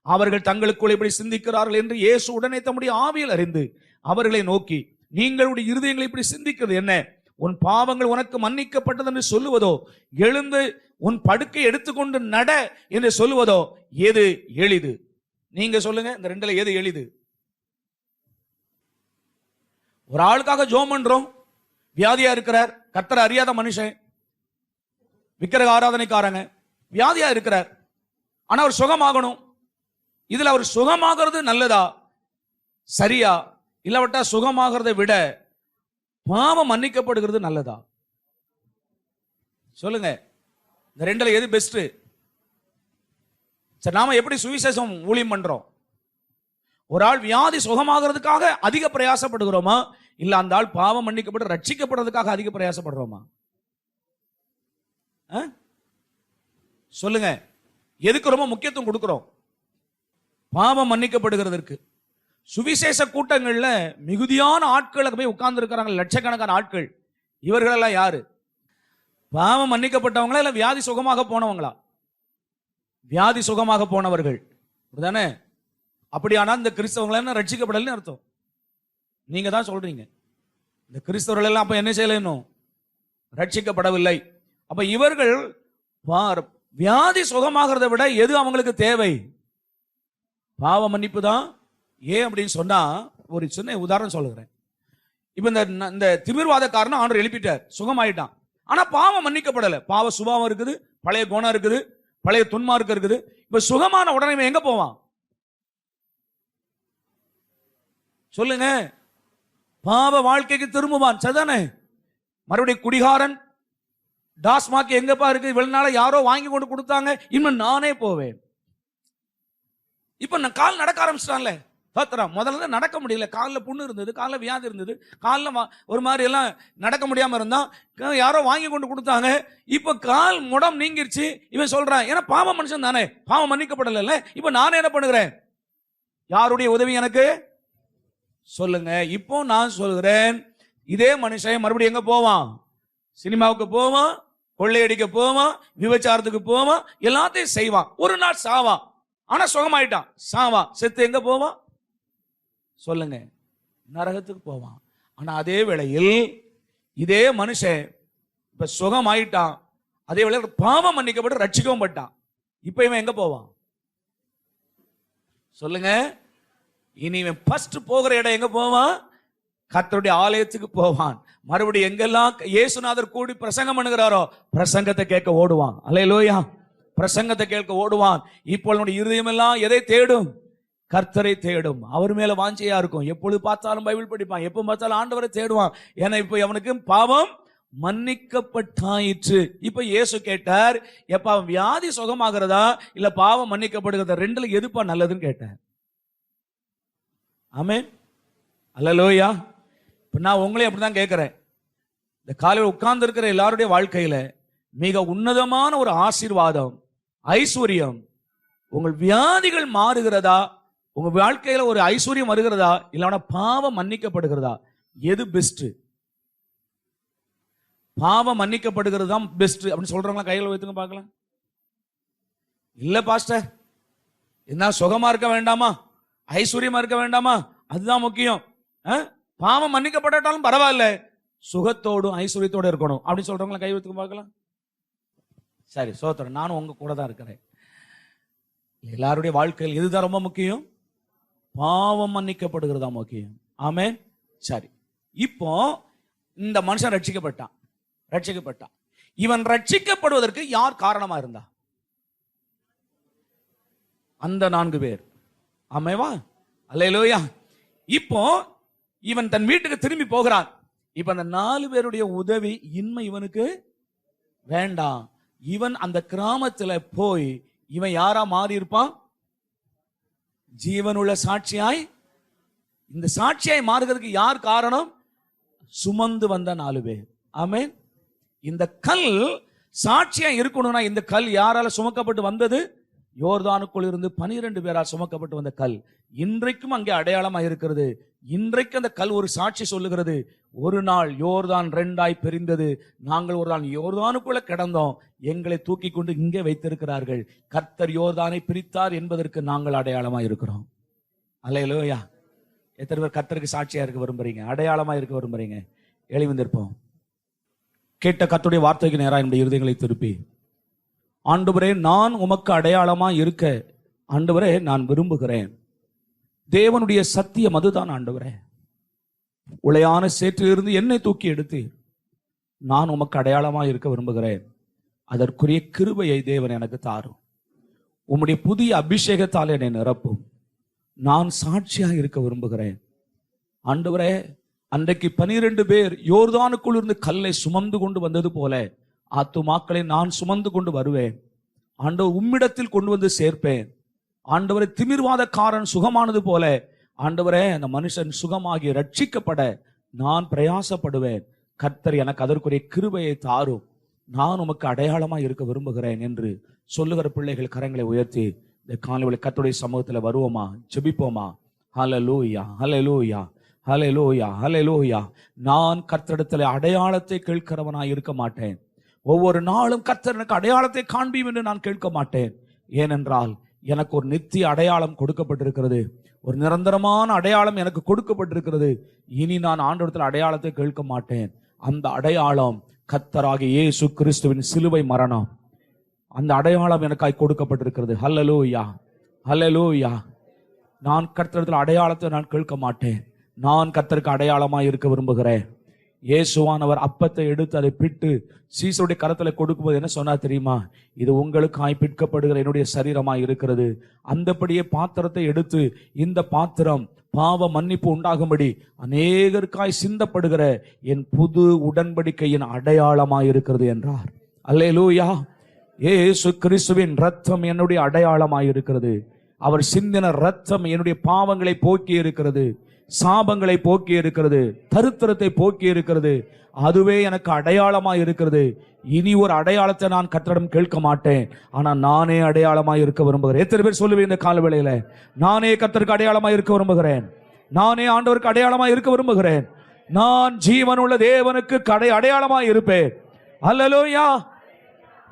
Speaker 1: அவர்கள் தங்களுக்குள் இப்படி சிந்திக்கிறார்கள் என்று இயேசு உடனே தம்முடைய ஆவியில் அறிந்து அவர்களை நோக்கி, நீங்களுடைய இருதயங்களை இப்படி சிந்திக்கிறது என்ன? உன் பாவங்கள் உனக்கு மன்னிக்கப்பட்டது என்று சொல்லுவதோ, எழுந்து உன் படுக்கை எடுத்துக்கொண்டு நட என்று சொல்லுவதோ எது எளிது? நீங்க சொல்லுங்க, இந்த ரெண்டுல எது எளிது? ஒரு ஆளுக்காக ஜெபம் பண்றோம், வியாதியா இருக்கிறார், கர்த்தரை அறியாத மனுஷன், விக்கிரக ஆராதனைக்காரங்க, வியாதியா இருக்கிறார், ஆனா அவர் சுகமாகணும். இதுல அவர் சுகமாகிறது நல்லதா சரியா, இல்லவட்டா சுகமாகிறதை விட பாவம் மன்னிக்கப்படுகிறது நல்லதா? சொல்லுங்க, இந்த ரெண்டுல எது பெஸ்ட்? சரி, நாம எப்படி சுவிசேஷம் ஊழியம் பண்றோம்? ஒரு ஆள் வியாதி சுகமாகிறதுக்காக அதிக பிரயாசப்படுகிறோமா, இல்ல அந்த ஆள் பாவம் மன்னிக்கப்பட்டு ரட்சிக்கப்படுறதுக்காக அதிக பிரயாசப்படுறோமா? சொல்லுங்க, எதுக்கு ரொம்ப முக்கியத்துவம் கொடுக்கிறோம்? பாவம் மன்னிக்கப்படுகிறதற்கு. சுவிசேஷ கூட்டங்கள்ல மிகுதியான ஆட்கள் போய் உட்கார்ந்து இருக்கிறாங்க, லட்சக்கணக்கான ஆட்கள். இவர்களெல்லாம் யாரு? பாவம் மன்னிக்கப்பட்டவங்களா இல்ல வியாதி சுகமாக போனவங்களா? வியாதி சுகமாக போனவர்கள் தானே. அப்படியானால் இந்த கிறிஸ்தவங்களை ரட்சிக்கப்படலன்னு அர்த்தம். நீங்க தான் சொல்றீங்க இந்த கிறிஸ்தவர்கள் எல்லாம் அப்ப என்ன செய்யணும்? ரட்சிக்கப்படவில்லை. அப்ப இவர்கள் வியாதி சுகமாகிறத விட எது அவங்களுக்கு தேவை? பாவ மன்னிப்பு தான். ஏன் அப்படின்னு சொன்னா, ஒரு சின்ன உதாரணம் சொல்லுகிறேன். இப்ப இந்த திமிர்வாதக்காரன் ஆண்டவர் எழுப்பிட்டார், சுகமாயிட்டான், ஆனா பாவம் மன்னிக்கப்படல. பாவ சுபாவம் இருக்குது, பழைய குணம் இருக்குது, பழைய துன்மார்க்கம் இருக்குது. இப்ப சுகமான உடனே எங்க போவான்? சொல்லுங்க, பாவ வாழ்க்கைக்கு திரும்புவான். சரிதானே? மறுபடியும் குடிகாரன், டாஸ்மாக் எங்கப்பா இருக்கு, இவ்வளவு நாள யாரோ வாங்கி கொண்டு கொடுத்தாங்க, இன்னும் நானே போவேன். இப்ப நான் கால் நடக்க ஆரம்பிச்சிட்டான்ல, முதல்ல நடக்க முடியல, காலில் புண்ணு இருந்தது, காலில் வியாதி இருந்தது, காலில் ஒரு மாதிரி எல்லாம் நடக்க முடியாம இருந்தா, யாரோ வாங்கி கொண்டு கொடுத்தாங்க, இப்ப கால் முடம் நீங்கிருச்சு. இவன் சொல்றான், ஏன்னா பாவ மனுஷன் தானே, பாவம் மன்னிக்கப்படல, இப்ப நானே என்ன பண்ணுகிறேன்? யாருடைய உதவி எனக்கு? சொல்லுங்க. இப்போ நான் சொல்கிறேன், இதே மனுஷன் மறுபடியும் எங்க போவான்? சினிமாவுக்கு போவான், கொள்ளையடிக்க போவான், விபச்சாரத்துக்கு போவான், எல்லாத்தையும் செய்வான். ஒரு நாள் சாவான், ஆனா சுகமாயிட்டான். சாவான், செத்து எங்க போவான்? சொல்லுங்க, நரகத்துக்கு போவான். ஆனா அதே வேளையில் இதே மனுஷன் இப்ப சுகமாயிட்டான், அதே வேளையில் பாவம் மன்னிக்கப்பட்டு ரட்சிக்கவும் பட்டான். இப்ப இவன் எங்க போவான்? சொல்லுங்க. இனி இவன் ஃபர்ஸ்ட் போகிற இடம் எங்க போவான்? கர்த்தருடைய ஆலயத்துக்கு போவான். மறுபடியும் எங்கெல்லாம் இயேசுநாதர் கூடி பிரசங்கம் பண்ணுகிறாரோ பிரசங்கத்தை கேட்க ஓடுவான். அல்லேலூயா. பிரசங்கத்தை கேட்க ஓடுவான். இப்போ நம்முடைய இருதயமெல்லாம் எதை தேடும்? கர்த்தரை தேடும். அவர் மேல வாஞ்சையா இருக்கும். எப்பொழுது பார்த்தாலும் பைபிள் படிப்பான், எப்ப பார்த்தாலும் ஆண்டவரை தேடுவான். ஏன்னா இப்ப அவனுக்கு பாவம் மன்னிக்கப்பட்டாயிற்று. இப்ப இயேசு கேட்டார், எப்ப வியாதி சுகமாகிறதா இல்ல பாவம் மன்னிக்கப்படுகிறதா, ரெண்டுல எதுப்பா நல்லதுன்னு கேட்டார். ஆமென். அல்லேலூயா. இப்ப நான் உங்களையும் அப்படிதான் கேட்கிறேன். இந்த காலையில் உட்கார்ந்து இருக்கிற எல்லாருடைய வாழ்க்கையில மிக உன்னதமான ஒரு ஆசீர்வாதம், ஐஸ்வர்யம், உங்கள் வியாதிகள் மாறுகிறதா, உங்க வாழ்க்கையில ஒரு ஐஸ்வர்யம் வருகிறதா, இல்ல பாவம் மன்னிக்கப்படுகிறதா, எது பெஸ்ட்? பாவம் மன்னிக்கப்படுகிறது தான் பெஸ்ட் அப்படின்னு சொல்றவங்களா கையில் வைத்துங்க பார்க்கலாம். இல்ல பாஸ்டர், என்ன சுகமா இருக்க வேண்டாமா, ஐஸ்வர்யமா இருக்க வேண்டாமா, அதுதான் முக்கியம். பாவம் மன்னிக்கப்பட்டாலும் பரவாயில்ல, சுகத்தோடும் ஐஸ்வர்யத்தோடு இருக்கணும் அப்படின்னு சொல்றவங்களா கை வைத்துங்க பார்க்கலாம். சரி, சோத்திரம், நானும் உங்க கூட தான் இருக்கிறேன். எல்லாருடைய வாழ்க்கையில் எதுதான் ரொம்ப முக்கியம்? பாவம் மன்னிக்கப்படுகிறதா முக்கியம். ஆமென். சரி, இப்போ இந்த மனுஷன் ரட்சிக்கப்பட்டான். இவன் ரட்சிக்கப்படுவதற்கு யார் காரணமா இருந்தா? அந்த 4 பேர். ஆமெவா? அல்லேலூயா. இப்போ இவன் தன் வீட்டுக்கு திரும்பி போகிறான். இப்ப அந்த 4 பேருடைய உதவி இன்மை இவனுக்கு வேண்டாம். இவன் அந்த கிராமத்துல போய் இவன் யாரா மாறி இருப்பான்? ஜீவனுள்ள சாட்சியாய். இந்த சாட்சியாய் மாறுகிறதுக்கு யார் காரணம்? சுமந்து வந்த 4 பேர். ஆமென். இந்த கல் சாட்சியா இருக்கணும்னா இந்த கல் யாரால சுமக்கப்பட்டு வந்தது? யோர்தானுக்குள் இருந்து 12 பேரால் சுமக்கப்பட்டு வந்த கல் இன்றைக்கும் அங்கே அடையாளமா இருக்கிறது. இன்றைக்கு அந்த கல் ஒரு சாட்சி சொல்லுகிறது. ஒரு நாள் யோர்தான் 2ஆய் பிரிந்தது, நாங்கள் ஒரு நாள் யோர்தானுக்குள்ள கிடந்தோம், எங்களை தூக்கி கொண்டு இங்கே வைத்திருக்கிறார்கள். கர்த்தர் யோர்தானை பிரித்தார் என்பதற்கு நாங்கள் அடையாளமா இருக்கிறோம். அல்லேலூயா. எத்தனை பேர் கர்த்தருக்கு சாட்சியா இருக்க விரும்புறீங்க, அடையாளமா இருக்க விரும்புறீங்க? எழுந்திருப்போம். கேட்ட கர்த்தருடைய வார்த்தைக்கு நேராக என்னுடைய இருதயங்களை திருப்பி, ஆண்டவரே, நான் உமக்கு அடையாளமா இருக்க ஆண்டவரே நான் விரும்புகிறேன். தேவனுடைய சத்தியம் அதுதான் ஆண்டவரே. உளையான சேற்றிலிருந்து என்னை தூக்கி எடுத்து நான் உமக்கு அடையாளமா இருக்க விரும்புகிறேன். அதற்குரிய கிருபையை தேவன் எனக்கு தாரும். உம்முடைய புதிய அபிஷேகத்தால் என்னை நிரப்பும். நான் சாட்சியா இருக்க விரும்புகிறேன். ஆண்டவரே, அன்றைக்கு 12 பேர் யோர்தானுக்குள் இருந்து கல்லை சுமந்து கொண்டு வந்தது போல ஆத்துமாக்களை நான் சுமந்து கொண்டு வருவேன். ஆண்டவர் உம்மிடத்தில் கொண்டு வந்து சேர்ப்பேன். ஆண்டவரை திமிர்வாதக்காரன் சுகமானது போல ஆண்டவரே அந்த மனுஷன் சுகமாகி ரட்சிக்கப்பட நான் பிரயாசப்படுவேன். கர்த்தர் எனக்கு அதற்குரிய கிருபையை தாரும். நான் உமக்கு அடையாளமா இருக்க விரும்புகிறேன் என்று சொல்லுகிற பிள்ளைகள் கரங்களை உயர்த்தி இந்த காலையில் கர்த்தருடைய சமூகத்தில் வருவோமா? ஜெபிப்போமா? ஹல்லேலூயா, ஹல்லேலூயா, ஹல்லேலூயா, ஹல்லேலூயா. நான் கர்த்தரிடத்தில் அடையாளத்தை கேட்கிறவனாய் இருக்க மாட்டேன். ஒவ்வொரு நாளும் கர்த்தர் எனக்கு அடையாளத்தை காண்பியும் என்று நான் கேட்க மாட்டேன். ஏனென்றால் எனக்கு ஒரு நித்திய அடையாளம் கொடுக்கப்பட்டிருக்கிறது. ஒரு நிரந்தரமான அடையாளம் எனக்கு கொடுக்கப்பட்டிருக்கிறது. இனி நான் ஆண்டவரிடத்தில் அடையாளத்தை கேட்க மாட்டேன். அந்த அடையாளம் கர்த்தராகிய இயேசு கிறிஸ்துவின் சிலுவை மரணம். அந்த அடையாளம் எனக்காய் கொடுக்கப்பட்டிருக்கிறது. ஹல்லேலூயா, ஹல்லேலூயா. நான் கர்த்தரிடத்தில் அடையாளத்தை நான் கேட்க மாட்டேன். நான் கர்த்தருக்கு அடையாளமாய் இருக்க விரும்புகிறேன். இயேசுவானவர் அப்பத்தை எடுத்து அதை பிட்டு சீசருடைய கரத்துல கொடுக்கும்போது என்ன சொன்னா தெரியுமா? இது உங்களுக்காய் பிற்கப்படுகிற என்னுடைய சரீரமாய் இருக்கிறது. அந்தபடியே பாத்திரத்தை எடுத்து, இந்த பாத்திரம் பாவ மன்னிப்பு உண்டாகும்படி அநேகருக்காய் சிந்தப்படுகிற என் புது உடன்படிக்கையின் அடையாளமாய் இருக்கிறது என்றார். அல்லேலூயா. இயேசு கிறிஸ்துவின் ரத்தம் என்னுடைய அடையாளமாய் இருக்கிறது. அவர் சிந்தின ரத்தம் என்னுடைய பாவங்களை போக்கி இருக்கிறது, சாபங்களை போக்கி இருக்கிறது, தரித்திரத்தை போக்கி இருக்கிறது. அதுவே எனக்கு அடையாளமாய் இருக்கிறது. இனி ஒரு அடையாளத்தை நான் கர்த்தரிடம் கேட்க மாட்டேன். ஆனா நானே அடையாளமாய் இருக்க விரும்புகிறேன். எத்தனை பேர் சொல்லுவேன் இந்த கால வேளையில, நானே கர்த்தருக்கு அடையாளமாய் இருக்க விரும்புகிறேன், நானே ஆண்டவருக்கு அடையாளமாய் இருக்க விரும்புகிறேன். நான் ஜீவனுள்ள தேவனுக்கு அடையாளமாய் இருப்பேன். அல்லேலூயா.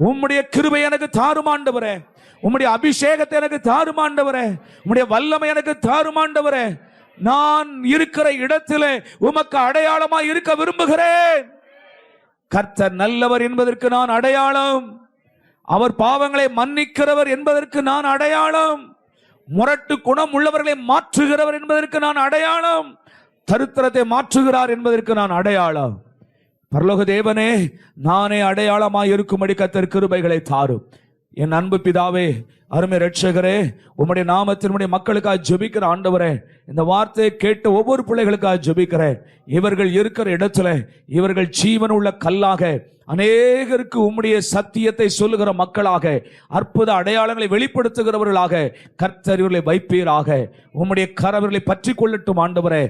Speaker 1: உம்முடைய கிருபை எனக்கு தாரும் ஆண்டவரே. உம்முடைய அபிஷேகத்தை எனக்கு தாரும் ஆண்டவரே. உம்முடைய வல்லமை எனக்கு தாரும் ஆண்டவரே. நான் இருக்கிற இடத்திலே உமக்கு அடையாளமாய் இருக்க விரும்புகிறேன். கர்த்தர் நல்லவர் என்பதற்கு நான் அடையாளம். அவர் பாவங்களை மன்னிக்கிறவர் என்பதற்கு நான் அடையாளம். முரட்டு குணம் உள்ளவர்களை மாற்றுகிறவர் என்பதற்கு நான் அடையாளம். தரித்திரத்தை மாற்றுகிறார் என்பதற்கு நான் அடையாளம். பரலோக தேவனே, நானே அடையாளமாய் இருக்கும்படி கர்த்தர் கிருபைகளை தாரும். என் அன்பு பிதாவே, அருமை ரட்சகரே, உம்முடைய நாமத்தினுடைய மக்களுக்காக ஜெபிக்கிற ஆண்டவரே, இந்த வார்த்தையை கேட்ட ஒவ்வொரு பிள்ளைகளுக்காக ஜெபிக்கிறேன். இவர்கள் இருக்கிற இடத்துல இவர்கள் ஜீவன் உள்ள கல்லாக, அநேகருக்கு உம்முடைய சத்தியத்தை சொல்லுகிற மக்களாக, அற்புத அடையாளங்களை வெளிப்படுத்துகிறவர்களாக கர்த்தர் இவர்களை வைப்பீராக. உம்முடைய கரவர்களை பற்றி கொள்ளட்டும் ஆண்டவரே.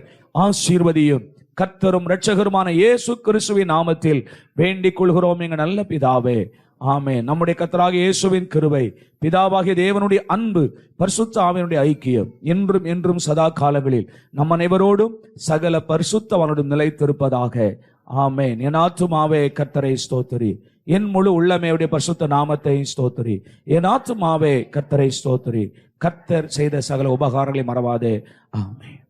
Speaker 1: ஆசீர்வதியும். கர்த்தரும் இரட்சகருமான இயேசு கிறிஸ்துவின் நாமத்தில் வேண்டிக் கொள்கிறோம் எங்கள் நல்ல பிதாவே, ஆமென். நம்முடைய கர்த்தராகிய இயேசுவின் கிருபை, பிதாவாகிய தேவனுடைய அன்பு, பரிசுத்த ஆவியினுடைய ஐக்கியம் என்றும் என்றும் சதா காலங்களில் நம் அனைவரோடும் சகல பரிசுத்தவானோடும் நிலைத்திருப்பதாக. ஆமென். என் ஆத்துமாவே கர்த்தரை ஸ்தோத்திரி, என் முழு உள்ளமையுடைய பரிசுத்த நாமத்தை ஸ்தோத்திரி. என் ஆத்துமாவே கர்த்தரை ஸ்தோத்திரி. கர்த்தர் செய்த சகல உபகாரங்களை மறவாதே. ஆமென்.